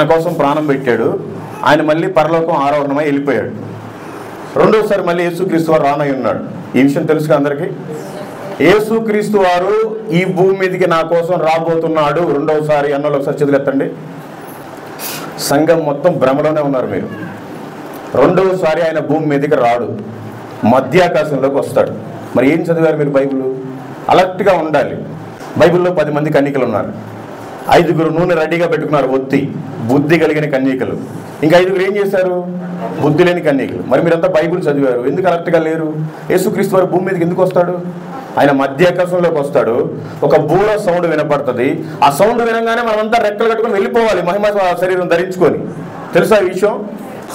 మన కోసం ప్రాణం పెట్టాడు. ఆయన మళ్ళీ పరలోకం ఆరోహణమై వెళ్ళిపోయాడు. రెండోసారి మళ్ళీ యేసుక్రీస్తు వారు రానై ఉన్నాడు. ఈ విషయం తెలుసుగా అందరికీ. యేసుక్రీస్తు వారు ఈ భూమి మీదకి నా కోసం రాబోతున్నాడు రెండోసారి అన్నోళ్ళు ఒకసారి చేతులెత్తండి. సంఘం మొత్తం భ్రమలోనే ఉన్నారు మీరు. రెండోసారి ఆయన భూమి మీదకి రాడు, మధ్యాకాశంలోకి వస్తాడు. మరి ఏం చదివారు మీరు బైబిల్? అలర్ట్గా ఉండాలి. బైబిల్లో 10 మంది కన్యకలు ఉన్నారు. 5 నూనె రెడీగా పెట్టుకున్నారు, ఒత్తి, బుద్ధి కలిగిన కన్యకలు. ఇంకా 5 ఏం చేశారు? బుద్ధి లేని కన్యకలు. మరి మీరంతా బైబిల్ చదివారు, ఎందుకు అలర్ట్గా లేరు? యేసుక్రీస్తు వారు భూమి మీదకి ఎందుకు వస్తాడు? ఆయన మధ్యాకాశంలోకి వస్తాడు. ఒక బూర సౌండ్ వినపడుతుంది. ఆ సౌండ్ వినగానే మనమంతా రెక్కలు కట్టుకొని వెళ్ళిపోవాలి, మహిమ శరీరం ధరించుకొని. తెలుసా ఈ విషయం?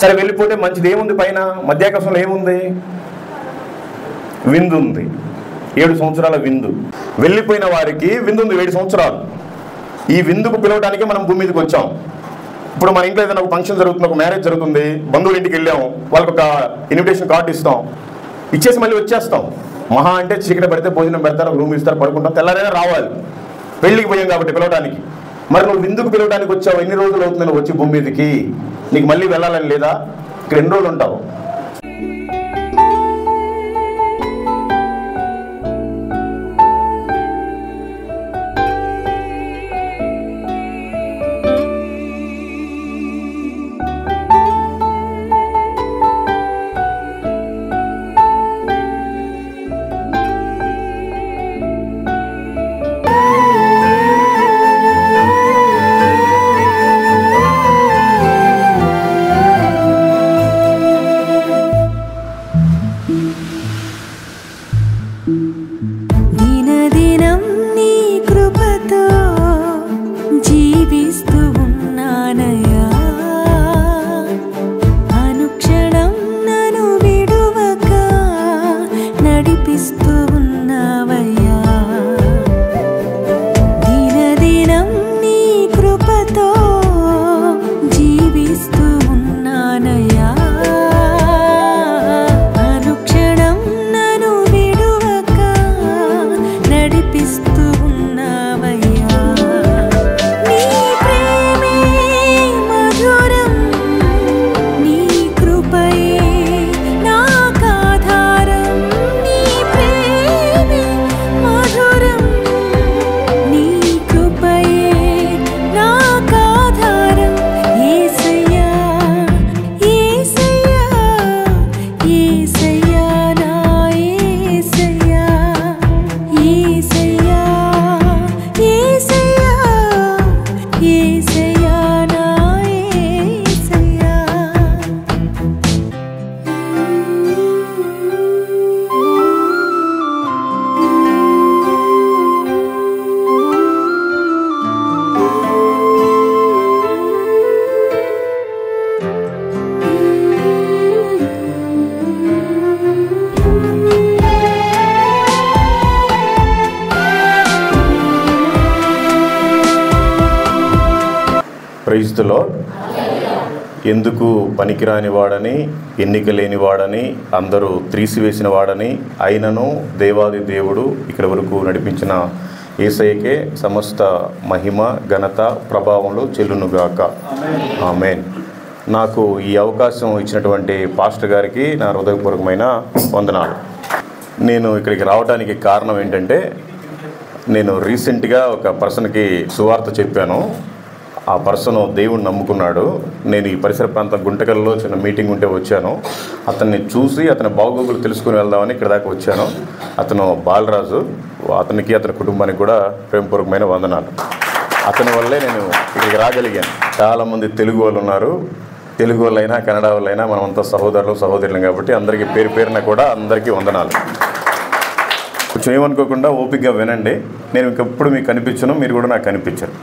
సరే, వెళ్ళిపోతే మంచిది. ఏముంది పైన మధ్యాకాశంలో? ఏముంది? విందు ఉంది. 7 సంవత్సరాల విందు. వెళ్ళిపోయిన వారికి విందు ఉంది 7 సంవత్సరాలు. ఈ విందుకు పిలవడానికి మనం భూమి మీదకి వచ్చాం. ఇప్పుడు మన ఇంట్లో ఏదైనా ఒక ఫంక్షన్ జరుగుతుంది, ఒక మ్యారేజ్ జరుగుతుంది, బంధువుల ఇంటికి వెళ్ళాము, వాళ్ళకి ఒక ఇన్విటేషన్ కార్డు ఇస్తాం, ఇచ్చేసి మళ్ళీ వచ్చేస్తాం. మహా అంటే చీకటి పడితే భోజనం పెడతారు, రూమ్ ఇస్తారు, పడుకుంటాం, తెల్లారైనా రావాలి. పెళ్లికి పోయాం కాబట్టి పిలవడానికి. మరి నువ్వు విందుకు పిలవడానికి వచ్చావు, ఎన్ని రోజులు అవుతుంది నువ్వు వచ్చి భూమి మీదకి? నీకు మళ్ళీ వెళ్ళాలని లేదా? ఇక్కడ ఎన్ని రోజులు ఉంటావు? Praise the lord. ఎందుకు పనికిరాని వాడని, ఎన్నిక లేని వాడని, అందరూ త్రీసివేసిన వాడని, అయినను దేవాది దేవుడు ఇక్కడ వరకు నడిపించిన యేసయ్యకే సమస్త మహిమ, ఘనత, ప్రభావంలో చెల్లునుగాక. ఆమేన్. నాకు ఈ అవకాశం ఇచ్చినటువంటి పాస్టర్ గారికి నా హృదయపూర్వకమైన వందనాలు. నేను ఇక్కడికి రావడానికి కారణం ఏంటంటే, నేను రీసెంట్గా ఒక పర్సన్కి సువార్త చెప్పాను. ఆ పర్సన్ దేవుణ్ణి నమ్ముకున్నాడు. నేను ఈ పరిసర ప్రాంతం గుంటకల్లో చిన్న మీటింగ్ ఉంటే వచ్చాను. అతన్ని చూసి అతని బాగోగులు తెలుసుకుని వెళ్దామని ఇక్కడ దాకా వచ్చాను. అతను బాలరాజు. అతనికి, అతని కుటుంబానికి కూడా ప్రేమపూర్వకమైన వందనాలు. అతని వల్లే నేను ఇక్కడికి రాగలిగాను. చాలామంది తెలుగు వాళ్ళు ఉన్నారు. తెలుగు వాళ్ళైనా, కన్నడ వాళ్ళైనా మనమంతా సహోదరులు, సహోదరులు కాబట్టి అందరికీ పేరు పేరున కూడా అందరికీ వందనాలు. కొంచెం ఏమనుకోకుండా ఓపికగా వినండి. నేను ఇంకెప్పుడు మీకు కనిపించను, మీరు కూడా నాకు కనిపించరు.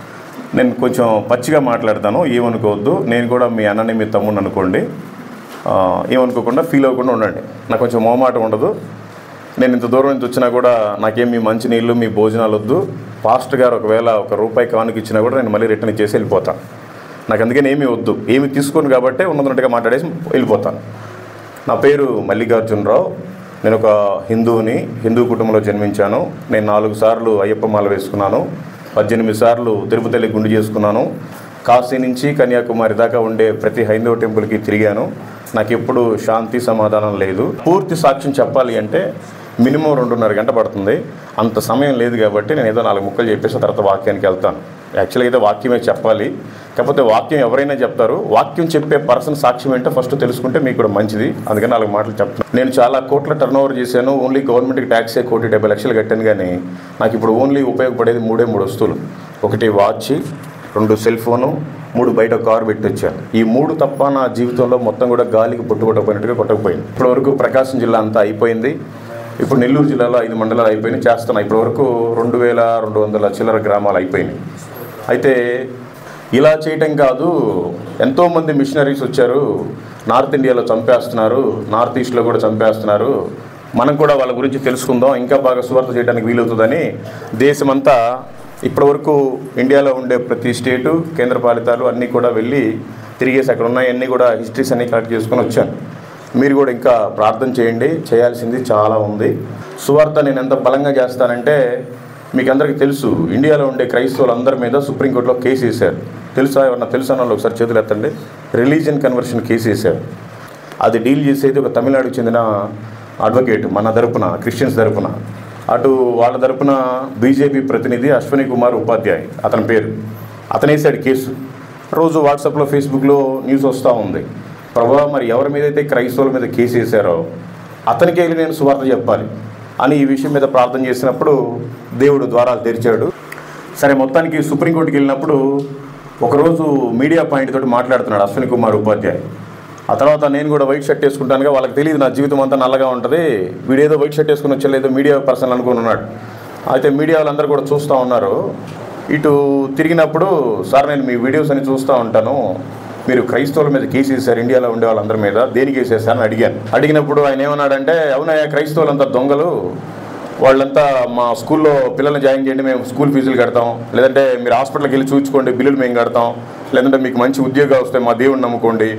నేను కొంచెం పచ్చిగా మాట్లాడతాను, ఏమనుకోవద్దు. నేను కూడా మీ అన్నని, మీ తమ్ముడిని అనుకోండి. ఏమనుకోకుండా ఫీల్ అవ్వకుండా ఉండండి. నాకు కొంచెం మొహమాటం ఉండదు. నేను ఇంత దూరం నుంచి వచ్చినా కూడా నాకేం మీ మంచి నీళ్ళు, మీ భోజనాలు వద్దు. పాస్టర్ గారు ఒకవేళ ₹1 కానుక ఇచ్చినా కూడా నేను మళ్ళీ రిటర్న్ చేసి వెళ్ళిపోతాను. నాకు అందుకని ఏమీ వద్దు, ఏమి తీసుకోను కాబట్టి ఉన్నట్టుగా మాట్లాడేసి వెళ్ళిపోతాను. నా పేరు మల్లికార్జునరావు. నేను ఒక హిందువుని, హిందూ కుటుంబంలో జన్మించాను. నేను 4 సార్లు అయ్యప్ప మాల వేసుకున్నాను. 18 సార్లు తిరుపతి గుండు చేసుకున్నాను. కాశీ నుంచి కన్యాకుమారి దాకా ఉండే ప్రతి హైందవ టెంపుల్కి తిరిగాను. నాకు ఎప్పుడు శాంతి సమాధానం లేదు. పూర్తి సాక్ష్యం చెప్పాలి అంటే మినిమం 2.5 గంట పడుతుంది. అంత సమయం లేదు కాబట్టి నేను ఏదో 4 ముక్కలు చెప్పేసి తర్వాత వాక్యానికి వెళ్తాను. యాక్చువల్గా అయితే వాక్యమే చెప్పాలి, కాకపోతే వాక్యం ఎవరైనా చెప్తారు. వాక్యం చెప్పే పర్సన్ సాక్ష్యం ఏంటో ఫస్ట్ తెలుసుకుంటే మీకు కూడా మంచిది. అందుకని 4 మాటలు చెప్తాను. నేను చాలా కోట్ల టర్న్ ఓవర్ చేశాను. ఓన్లీ గవర్నమెంట్కి ట్యాక్సే 1,70,00,000 కట్టాను. కానీ నాకు ఇప్పుడు ఓన్లీ ఉపయోగపడేది 3 వస్తువులు. 1 వాచ్, 2 సెల్ ఫోను, 3 బయట కారు పెట్టి వచ్చాను. ఈ 3 తప్ప నా జీవితంలో మొత్తం కూడా గాలికి కొట్టకపోయినట్టుగా కొట్టకపోయింది. ఇప్పటివరకు ప్రకాశం జిల్లా అంతా అయిపోయింది. ఇప్పుడు నెల్లూరు జిల్లాలో 5 మండలాలు అయిపోయినాయి, చేస్తున్నాయి. ఇప్పటివరకు 2,200 చిల్లర గ్రామాలు అయిపోయినాయి. అయితే ఇలా చేయటం కాదు, ఎంతోమంది మిషనరీస్ వచ్చారు, నార్త్ ఇండియాలో చంపేస్తున్నారు, నార్త్ ఈస్ట్లో కూడా చంపేస్తున్నారు, మనం కూడా వాళ్ళ గురించి తెలుసుకుందాం, ఇంకా బాగా సువార్త చేయడానికి వీలవుతుందని దేశమంతా ఇప్పటివరకు ఇండియాలో ఉండే ప్రతి స్టేటు, కేంద్రపాలితాలు అన్నీ కూడా వెళ్ళి తిరిగేసి అక్కడ ఉన్నాయన్నీ కూడా హిస్టరీస్ అన్నీ కలెక్ట్ చేసుకొని వచ్చాను. మీరు కూడా ఇంకా ప్రార్థన చేయండి, చేయాల్సింది చాలా ఉంది. సువార్త నేను ఎంత బలంగా చేస్తానంటే మీకు అందరికీ తెలుసు, ఇండియాలో ఉండే క్రైస్తవులందరి మీద సుప్రీంకోర్టులో కేసు వేశారు. తెలుసా? ఎవరన్నా తెలుసా? వాళ్ళు ఒకసారి చేతులు ఎత్తండి. రిలీజియన్ కన్వర్షన్ కేసు వేశారు. అది డీల్ చేసేది ఒక తమిళనాడుకు చెందిన అడ్వకేట్, మన తరపున, క్రిస్టియన్స్ తరపున. అటు వాళ్ళ తరపున బీజేపీ ప్రతినిధి అశ్విని కుమార్ ఉపాధ్యాయ్ అతని పేరు. అతను వేసాడు కేసు. రోజు వాట్సాప్లో, ఫేస్బుక్లో న్యూస్ వస్తూ ఉంది. ప్రభా, మరి ఎవరి మీద అయితే క్రైస్తవుల మీద కేసు వేశారో అతనికి వెళ్ళి నేను సువార్త చెప్పాలి అని ఈ విషయం మీద ప్రార్థన చేసినప్పుడు దేవుడు ద్వారాలు తెరిచాడు. సరే, మొత్తానికి సుప్రీంకోర్టుకి వెళ్ళినప్పుడు ఒకరోజు మీడియా పాయింట్ తోటి మాట్లాడుతున్నాడు అశ్విని కుమార్ ఉపాధ్యాయ్. ఆ తర్వాత నేను కూడా వైట్ షర్ట్ వేసుకుంటానుగా, వాళ్ళకి తెలియదు నా జీవితం అంతా నల్లగా ఉంటుంది, వీడేదో వైట్ షర్ట్ వేసుకుని వచ్చేలేదో మీడియా పర్సన్ అనుకుని ఉన్నాడు. అయితే మీడియా వాళ్ళందరూ కూడా చూస్తూ ఉన్నారు. ఇటు తిరిగినప్పుడు, సార్ నేను మీ వీడియోస్ అని చూస్తూ ఉంటాను, మీరు క్రైస్తవుల మీద కేసు వేశారు ఇండియాలో ఉండే వాళ్ళందరి మీద, దేనికి వేసేసారని అడిగాను. అడిగినప్పుడు ఆయన ఏమన్నాడంటే, అవునయ్యా, క్రైస్తవులంతా దొంగలు, వాళ్ళంతా మా స్కూల్లో పిల్లల్ని జాయిన్ చేయండి, మేము స్కూల్ ఫీజులు కడతాం, లేదంటే మీరు హాస్పిటల్కి వెళ్ళి చూసుకోండి, బిల్లులు మేము కడతాం, లేదంటే మీకు మంచి ఉద్యోగాలు వస్తాయి, మా దేవుడిని నమ్ముకోండి,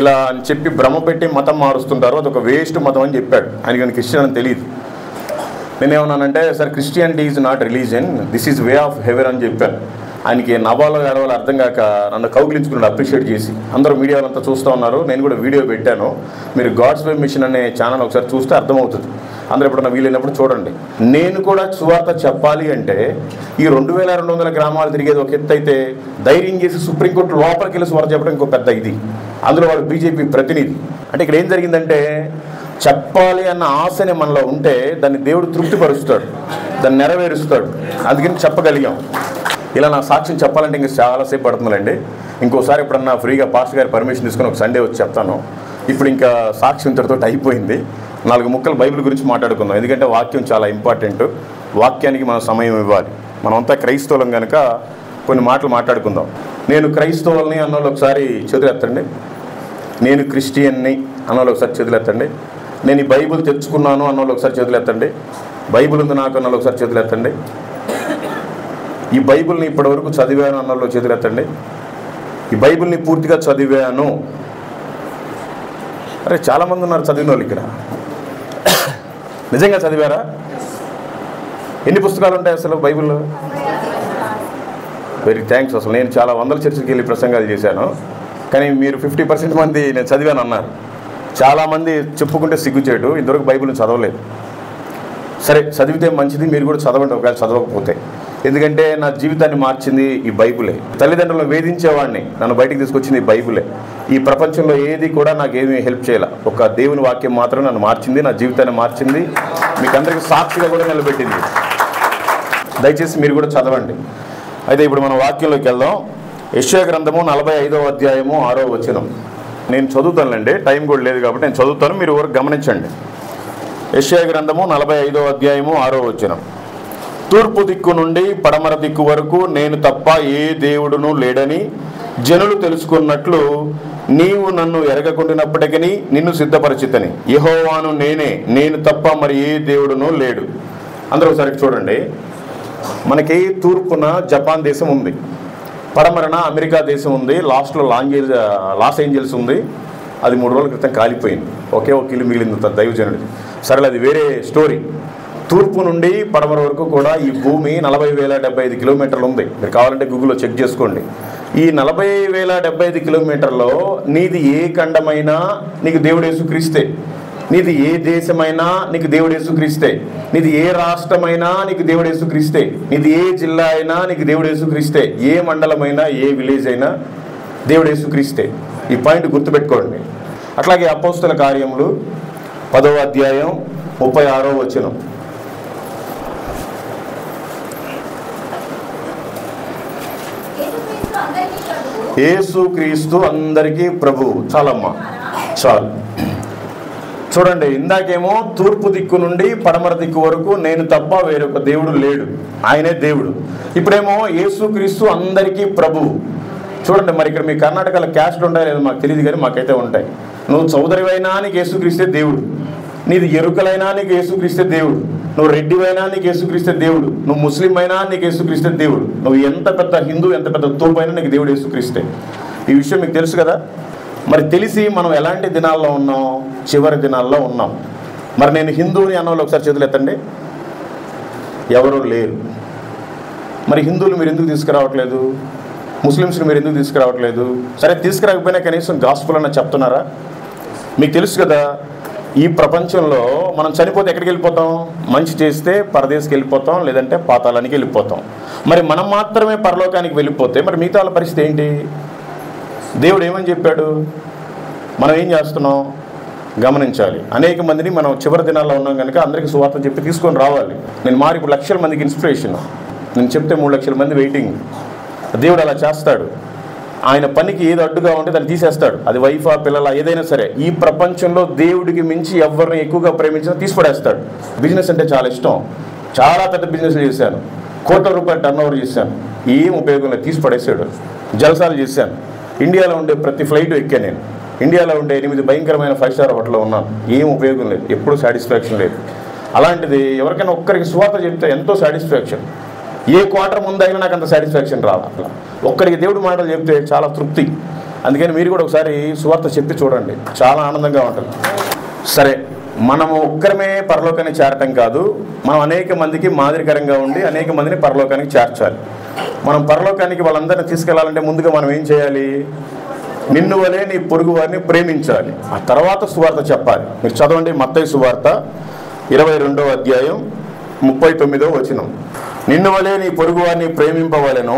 ఇలా అని చెప్పి భ్రమ పెట్టి మతం మారుస్తుంటారు. అదొక వేస్ట్ మతం అని చెప్పాడు. ఆయనకి క్రిస్టియన్ అని తెలియదు. నేనేమన్నానంటే, sir Christianity is not religion, this is way of heaven అని చెప్పాను. ఆయనకి నవ్వాలో ఏడవాలో అర్థం కాక నన్ను కౌగిలించుకున్నాడు అప్రిషియేట్ చేసి. అందరూ మీడియాలంతా చూస్తూ ఉన్నారు, నేను కూడా వీడియో పెట్టాను. మీరు గాడ్స్ వే మిషన్ అనే ఛానల్ ఒకసారి చూస్తే అర్థమవుతుంది. అందరూ ఎప్పుడన్నా వీలైనప్పుడు చూడండి. నేను కూడా సువార్త చెప్పాలి అంటే ఈ 2,200 గ్రామాలు తిరిగేది ఒక ఎత్తు అయితే, ధైర్యం చేసి సుప్రీంకోర్టు లోపలికి వెళ్ళి సువార్త చెప్పడం ఇంకో పెద్ద ఇది. అందులో వాడు బీజేపీ ప్రతినిధి. అంటే ఇక్కడ ఏం జరిగిందంటే, చెప్పాలి అన్న ఆశని మనలో ఉంటే దాన్ని దేవుడు తృప్తిపరుస్తాడు, దాన్ని నెరవేరుస్తాడు. అందుకని చెప్పగలిగాం. ఇలా నా సాక్ష్యం చెప్పాలంటే ఇంకా చాలాసేపు పడుతుందండి. ఇంకోసారి ఎప్పుడన్నా ఫ్రీగా పాస్టర్ గారి పర్మిషన్ తీసుకొని ఒక సండే వచ్చి చెప్తాను. ఇప్పుడు ఇంకా సాక్ష్యం ఇంతటితో అయిపోయింది. 4 ముక్కలు బైబిల్ గురించి మాట్లాడుకుందాం. ఎందుకంటే వాక్యం చాలా ఇంపార్టెంట్. వాక్యానికి మనం సమయం ఇవ్వాలి. మనమంతా క్రైస్తవులం కనుక కొన్ని మాటలు మాట్లాడుకుందాం. నేను క్రైస్తవుల్ని అన్నోళ్ళు ఒకసారి చేతులెత్తండి. నేను క్రిస్టియన్ని అన్నోళ్ళు ఒకసారి చేతులెత్తండి. నేను ఈ బైబిల్ తెచ్చుకున్నాను అన్నోళ్ళు ఒకసారి చేతులెత్తండి. బైబిల్ ఉంది నాకు అన్నోళ్ళు ఒకసారి చేతులెత్తండి. ఈ బైబిల్ని ఇప్పటివరకు చదివాను అన్నోళ్ళు చేతులెత్తండి. ఈ బైబిల్ని పూర్తిగా చదివాను. అరే, చాలామంది ఉన్నారు చదివిన వాళ్ళు ఇక్కడ. నిజంగా చదివారా? ఎన్ని పుస్తకాలు ఉంటాయి అసలు బైబిల్లో? Very thanks. అసలు నేను చాలా 100 చర్చికి వెళ్ళి ప్రసంగాలు చేశాను, కానీ మీరు 50% మంది నేను చదివాను అన్నారు. చాలామంది చెప్పుకుంటే సిగ్గుచేటు, ఇంతవరకు బైబిల్ని చదవలేదు. సరే, చదివితే మంచిది, మీరు కూడా చదవండి ఒకవేళ చదవకపోతే. ఎందుకంటే నా జీవితాన్ని మార్చింది ఈ బైబిలే. తల్లిదండ్రులను వేధించేవాడిని, నన్ను బయటికి తీసుకొచ్చింది ఈ బైబిలే. ఈ ప్రపంచంలో ఏది కూడా నాకేమీ హెల్ప్ చేయాల, ఒక దేవుని వాక్యం మాత్రం నన్ను మార్చింది, నా జీవితాన్ని మార్చింది, మీకు అందరికీ సాక్షిగా కూడా నిలబెట్టింది. దయచేసి మీరు కూడా చదవండి. అయితే ఇప్పుడు మనం వాక్యంలోకి వెళ్దాం. యెషయా గ్రంథము 45వ అధ్యాయము 6వ వచనం. నేను చదువుతానులేండి, టైం కూడా లేదు కాబట్టి నేను చదువుతాను, మీరు ఎవరు గమనించండి. యెషయా గ్రంథము 45వ అధ్యాయము 6వ వచనం. తూర్పు దిక్కు నుండి పడమర దిక్కు వరకు నేను తప్ప ఏ దేవుడును లేడని జనులు తెలుసుకున్నట్లు నీవు నన్ను ఎరగకుండినప్పటికీ నిన్ను సిద్ధపరిచితని. యెహోవాను నేనే, నేను తప్ప మరి ఏ దేవుడును లేడు. అందరూ ఒకసారి చూడండి. మనకి తూర్పున జపాన్ దేశం ఉంది, పడమరన అమెరికా దేశం ఉంది, లాస్ట్లో లాస్ ఏంజల్స్ ఉంది. అది 3 రోజుల క్రితం కాలిపోయింది. ఒకే ఒక ఇల్లు మిగిలింది దైవజనుడిది. సరే, అది వేరే స్టోరీ. తూర్పు నుండి పడమర వరకు కూడా ఈ భూమి 40,075 కిలోమీటర్లు ఉంది. మీరు కావాలంటే గూగుల్లో చెక్ చేసుకోండి. ఈ 40,075 కిలోమీటర్లో నీది ఏ ఖండమైనా నీకు దేవుడు యేసుక్రీస్తే, నీది ఏ దేశమైనా నీకు దేవుడు యేసుక్రీస్తే, నీది ఏ రాష్ట్రమైనా నీకు దేవుడు యేసుక్రీస్తే, నీది ఏ జిల్లా అయినా నీకు దేవుడు యేసుక్రీస్తే, ఏ మండలమైనా ఏ విలేజ్ అయినా దేవుడు యేసుక్రీస్తే. ఈ పాయింట్ గుర్తుపెట్టుకోండి. అట్లాగే అపోస్తల కార్యములు 10వ అధ్యాయం 36వ వచనం. యేసుక్రీస్తు అందరికీ ప్రభువు. చాలమ్మా, చాలు. చూడండి, ఇందాకేమో తూర్పు దిక్కు నుండి పడమర దిక్కు వరకు నేను తప్ప వేరొక దేవుడు లేడు, ఆయనే దేవుడు. ఇప్పుడేమో యేసుక్రీస్తు అందరికీ ప్రభువు. చూడండి, మరి ఇక్కడ మీ కర్ణాటకలో క్యాస్ట్ ఉంటాయి లేదు మాకు తెలియదు, కానీ మాకైతే ఉంటాయి. నువ్వు చౌదరివైనా నీకు యేసుక్రీస్తే దేవుడు, నీది ఎరుకలైనా నీకు యేసుక్రీస్తే దేవుడు, నువ్వు రెడ్డివైనా నీకు యేసుక్రీస్తే దేవుడు, నువ్వు ముస్లిం అయినా నీకు యేసుక్రీస్తే దేవుడు, నువ్వు ఎంత పెద్ద హిందూ ఎంత పెద్ద తోపైనా నీకు దేవుడు యేసుక్రీస్తే. ఈ విషయం మీకు తెలుసు కదా. మరి తెలిసి మనం ఎలాంటి దినాల్లో ఉన్నాం? చివరి దినాల్లో ఉన్నాం. మరి నేను హిందువుని అన్నవాళ్ళు ఒకసారి చేతులు ఎత్తండి. ఎవరూ లేరు. మరి హిందువులు మీరు ఎందుకు తీసుకురావట్లేదు? ముస్లిమ్స్ని మీరు ఎందుకు తీసుకురావట్లేదు? సరే, తీసుకురాకపోయినా కనీసం గాస్పుల్ అన్న చెప్తున్నారా? మీకు తెలుసు కదా, ఈ ప్రపంచంలో మనం చనిపోతే ఎక్కడికి వెళ్ళిపోతాం? మంచి చేస్తే పరదేశకి వెళ్ళిపోతాం, లేదంటే పాతాళానికి వెళ్ళిపోతాం. మరి మనం మాత్రమే పరలోకానికి వెళ్ళిపోతే మరి మిగతా వాళ్ళ పరిస్థితి ఏంటి? దేవుడు ఏమని చెప్పాడు? మనం ఏం చేస్తున్నాం గమనించాలి. అనేక మందిని మనం చివరి దినాల్లో ఉన్నాం కనుక అందరికీ సువార్త చెప్పి తీసుకొని రావాలి. నేను మారి ఇప్పుడు లక్షల మందికి ఇన్స్పిరేషన్. నేను చెప్తే 3 లక్షల మంది వెయిటింగ్. దేవుడు అలా చేస్తాడు. ఆయన పనికి ఏది అడ్డుగా ఉంటే దాన్ని తీసేస్తాడు. అది వైఫా, పిల్లల, ఏదైనా సరే. ఈ ప్రపంచంలో దేవుడికి మించి ఎవరిని ఎక్కువగా ప్రేమించినా తీసిపడేస్తాడు. బిజినెస్ అంటే చాలా ఇష్టం. చాలా పెద్ద బిజినెస్ చేశాను, కోట్ల రూపాయలు టర్న్ ఓవర్ చేశాను, ఏం ఉపయోగం లేదు, తీసిపడేసాడు. జలసాలు చేశాను. ఇండియాలో ఉండే ప్రతి ఫ్లైట్ ఎక్కాను నేను. ఇండియాలో ఉండే 8 భయంకరమైన 5 స్టార్ హోటల్లో ఉన్నాను. ఏం ఉపయోగం లేదు, ఎప్పుడూ సాటిస్ఫాక్షన్ లేదు. అలాంటిది ఎవరికైనా ఒక్కరికి సువార్త చెప్తే ఎంతో సాటిస్ఫాక్షన్. ఏ క్వార్టర్ ముందైనా నాకు అంత సాటిస్ఫాక్షన్ రావాలి. ఒక్కరికి దేవుడి మాటలు చెప్తే చాలా తృప్తి. అందుకని మీరు కూడా ఒకసారి సువార్త చెప్పి చూడండి, చాలా ఆనందంగా ఉంటుంది. సరే, మనము ఒక్కరమే పరలోకానికి చేరటం కాదు, మనం అనేక మందికి మాదిరికరంగా ఉండి అనేక మందిని పరలోకానికి చేర్చాలి. మనం పరలోకానికి వాళ్ళందరినీ తీసుకెళ్లాలంటే ముందుగా మనం ఏం చేయాలి? నిన్ను వలే నీ పొరుగు వారిని ప్రేమించాలి. ఆ తర్వాత సువార్త చెప్పాలి. మీరు చదవండి, మత్తయి సువార్త 22వ అధ్యాయం 39వ వచనం. నిన్ను వలే నీ పొరుగు వారిని ప్రేమింపవలెను,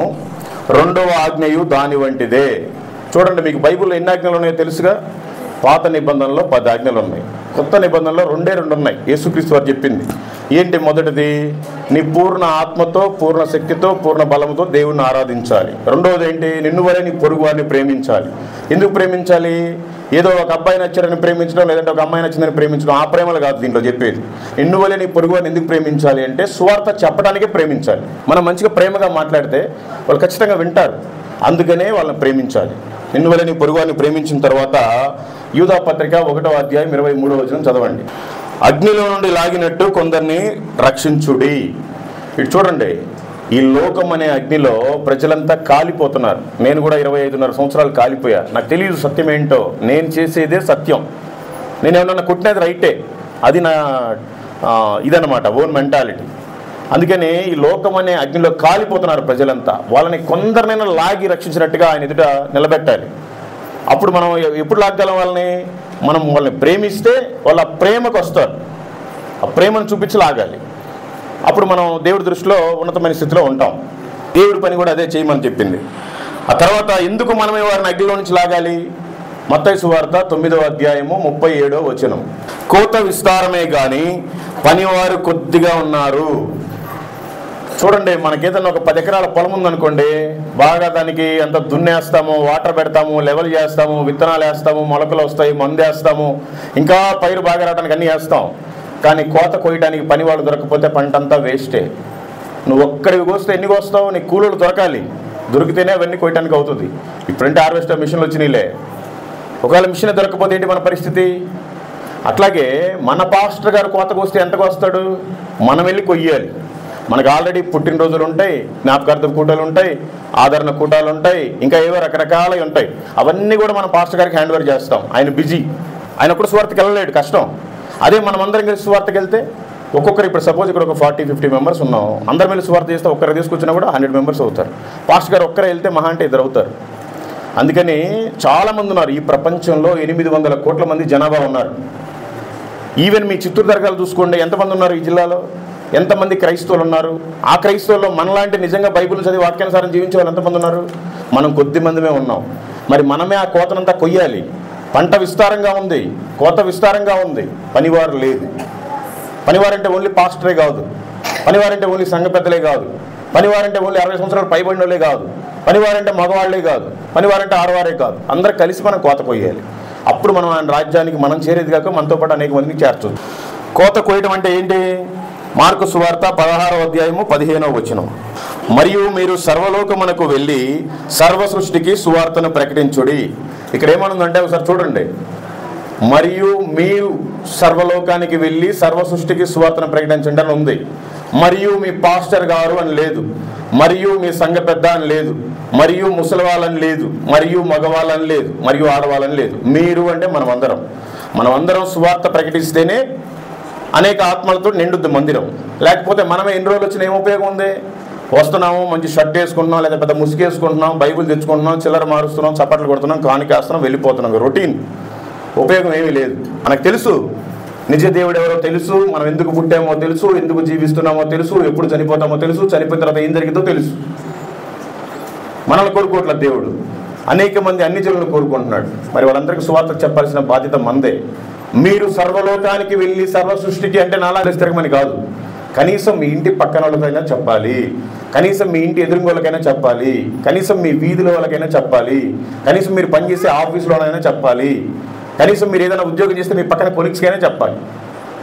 2వ ఆజ్ఞయు దాని వంటిదే. చూడండి, మీకు బైబిల్లో ఎన్ని ఆజ్ఞలు ఉన్నాయో తెలుసుగా. పాత నిబంధనలో 10 ఆజ్ఞలు ఉన్నాయి, కొత్త నిబంధనలో 2 ఉన్నాయి. యేసుక్రీస్తు వారు చెప్పింది ఏంటి? మొదటిది, నీ పూర్ణ ఆత్మతో, పూర్ణ శక్తితో, పూర్ణ బలంతో దేవుణ్ణి ఆరాధించాలి. రెండవది ఏంటి? నిన్ను వలే నీ పొరుగు వారిని ప్రేమించాలి. ఎందుకు ప్రేమించాలి? ఏదో ఒక అబ్బాయి నచ్చారని ప్రేమించడం, లేదంటే ఒక అమ్మాయి నచ్చిందని ప్రేమించడం, ఆ ప్రేమలు కాదు దీంట్లో చెప్పేది. నిన్ను వలే నీ పొరుగు వారిని ఎందుకు ప్రేమించాలి అంటే సువార్త చెప్పడానికే ప్రేమించాలి. మనం మంచిగా ప్రేమగా మాట్లాడితే వాళ్ళు ఖచ్చితంగా వింటారు. అందుకనే వాళ్ళని ప్రేమించాలి. నిన్ను వలే నీ పొరుగు వారిని ప్రేమించిన తర్వాత యూదా పత్రిక 1వ అధ్యాయం 23వ వచనం చదవండి. అగ్నిలో నుండి లాగినట్టు కొందరిని రక్షించుడి. ఇటు చూడండి, ఈ లోకం అనే అగ్నిలో ప్రజలంతా కాలిపోతున్నారు. నేను కూడా 25.5 సంవత్సరాలు కాలిపోయా. నాకు తెలియదు సత్యం ఏంటో. నేను చేసేదే సత్యం. నేను ఏమన్నా కుట్టినది రైటే, అది నా ఇదన్నమాట, ఓన్ మెంటాలిటీ. అందుకని ఈ లోకం అనే అగ్నిలో కాలిపోతున్నారు ప్రజలంతా. వాళ్ళని కొందరినైనా లాగి రక్షించినట్టుగా ఆయన ఎదుట నిలబెట్టాలి. అప్పుడు మనం ఎప్పుడు లాగగలం వాళ్ళని? మనం వాళ్ళని ప్రేమిస్తే వాళ్ళ ప్రేమకు వస్తారు. ఆ ప్రేమను చూపించి లాగాలి. అప్పుడు మనం దేవుడి దృష్టిలో ఉన్నతమైన స్థితిలో ఉంటాం. దేవుడి పని కూడా అదే చేయమని చెప్పింది. ఆ తర్వాత ఎందుకు మనమే వారిని అగ్నిలో నుంచి లాగాలి? మత్తయి సువార్త 9వ అధ్యాయము 37వ వచనం. కోత విస్తారమే కానీ పనివారు కొద్దిగా ఉన్నారు. చూడండి, మనకేదన్నా ఒక 10 ఎకరాల పొలం ఉందనుకోండి, బాగా దానికి అంత దున్నేస్తాము, వాటర్ పెడతాము, లెవెల్ చేస్తాము, విత్తనాలు వేస్తాము, మొలకలు వస్తాయి, మందు వేస్తాము, ఇంకా పైరు బాగా రావడానికి అన్నీ వేస్తాం. కానీ కోత కోయడానికి పని వాళ్ళు దొరకకపోతే పంట అంతా వేస్టే. నువ్వు ఒక్కడివి కోస్తే ఎన్ని కోస్తావు? నీకు కూలీలు దొరకాలి. దొరికితేనే అవన్నీ కోయటానికి అవుతుంది. ఇప్పుడంటే హార్వెస్టర్ మిషన్లు వచ్చినాయిలే. ఒకవేళ మిషన్ దొరకకపోతే ఏంటి మన పరిస్థితి? అట్లాగే మన పాస్టర్ గారు కోత కోస్తే ఎంత కోస్తాడు? మనం వెళ్ళి కొయ్యాలి. మనకు ఆల్రెడీ పుట్టినరోజులు ఉంటాయి, జ్ఞాపకార్థ కూటాలు ఉంటాయి, ఆదరణ కూటాలు ఉంటాయి, ఇంకా ఏవో రకరకాలవి ఉంటాయి. అవన్నీ కూడా మనం పాస్టర్ గారికి హ్యాండ్ ఓవర్ చేస్తాం. ఆయన బిజీ, ఆయన కూడా సువార్తకి వెళ్ళలేడు, కష్టం. అదే మనం అందరం కలిసి సువార్తకి వెళ్తే ఒక్కొక్కరు ఇప్పుడు సపోజ్ ఇక్కడ ఒక 40-50 మెంబర్స్ ఉన్నాం, అందరి మీద సువార్త చేస్తే ఒక్కరు తీసుకొచ్చినా కూడా 100 మెంబర్స్ అవుతారు. పాస్టర్ గారు ఒక్కరే వెళ్తే మహా అంటే 2 అవుతారు. అందుకని చాలామంది ఉన్నారు ఈ ప్రపంచంలో. 800 కోట్ల మంది జనాభా ఉన్నారు. ఈవెన్ మీ చిత్తూరు దర్గాలు చూసుకోండి, ఎంతమంది ఉన్నారు ఈ జిల్లాలో, ఎంతమంది క్రైస్తవులు ఉన్నారు. ఆ క్రైస్తవుల్లో మనలాంటి నిజంగా బైబిల్ చదివి వాక్యానుసారం జీవించే వాళ్ళు ఎంతమంది ఉన్నారు? మనం కొద్ది మందిమే ఉన్నాం. మరి మనమే ఆ కోతనంతా కొయ్యాలి. పంట విస్తారంగా ఉంది, కోత విస్తారంగా ఉంది, పనివారు లేదు. పనివారంటే ఓన్లీ పాస్టరే కాదు, పనివారంటే ఓన్లీ సంఘ పెద్దలే కాదు, పనివారంటే ఓన్లీ 60 సంవత్సరాలు పైబడిన వాళ్ళే కాదు, పనివారంటే మగవాళ్లే కాదు, పనివారంటే ఆడవారే కాదు. అందరూ కలిసి మనం కోత కొయ్యాలి. అప్పుడు మనం ఆయన రాజ్యానికి మనం చేరేది కాక మనతో పాటు అనేక మందిని చేర్చవచ్చు. కోత కొయ్యడం అంటే ఏంటి? మార్కు సువార్త 16వ అధ్యాయము 15వ వచనం. మరియు మీరు సర్వలోకమునకు వెళ్ళి సర్వ సృష్టికి సువార్తను ప్రకటించుడి. ఇక్కడ ఏమనుందంటే ఒకసారి చూడండి. మరియు మీరు సర్వలోకానికి వెళ్ళి సర్వ సృష్టికి సువార్తను ప్రకటించండి అని ఉంది. మరియు మీ పాస్టర్ గారు అని లేదు, మరియు మీ సంఘ పెద్ద అని లేదు, మరియు ముసలివాళ్ళని లేదు, మరియు మగవాళ్ళని లేదు, మరియు ఆడవాళ్ళని లేదు. మీరు అంటే మనమందరం సువార్త ప్రకటిస్తేనే అనేక ఆత్మలతో నిండుద్ది మందిరం. లేకపోతే మనమే ఎన్ని రోజులు వచ్చిన ఏం ఉపయోగం ఉంది? వస్తున్నాము, మంచి షర్ట్ వేసుకుంటున్నాం, లేదా పెద్ద ముసుగేసుకుంటున్నాం, బైబుల్ తెచ్చుకుంటున్నాం, చిల్లర మారుస్తున్నాం, చప్పట్లు కొడుతున్నాం, కానికేస్తున్నాం, వెళ్ళిపోతున్నాం. రొటీన్, ఉపయోగం ఏమీ లేదు. మనకు తెలుసు నిజ దేవుడు ఎవరో తెలుసు, మనం ఎందుకు పుట్టామో తెలుసు, ఎందుకు జీవిస్తున్నామో తెలుసు, ఎప్పుడు చనిపోతామో తెలుసు, చనిపోయిన తర్వాత ఏం జరిగిందో తెలుసు. మనల్ని కోరుకోవట్లేదు దేవుడు, అనేక మంది అన్ని జనులను కోరుకుంటున్నాడు. మరి వాళ్ళందరికీ సువార్త చెప్పాల్సిన బాధ్యత మందే. మీరు సర్వలోకానికి వెళ్ళి సర్వ సృష్టికి అంటే నాలా తిరగమని కాదు, కనీసం మీ ఇంటి పక్కన వాళ్ళకైనా చెప్పాలి, కనీసం మీ ఇంటి ఎదురుగోళ్ళకైనా చెప్పాలి, కనీసం మీ వీధిలో వాళ్ళకైనా చెప్పాలి, కనీసం మీరు పనిచేసే ఆఫీసులోనైనా చెప్పాలి, కనీసం మీరు ఏదైనా ఉద్యోగం చేస్తే మీ పక్కన కొలీగ్స్కైనా చెప్పాలి.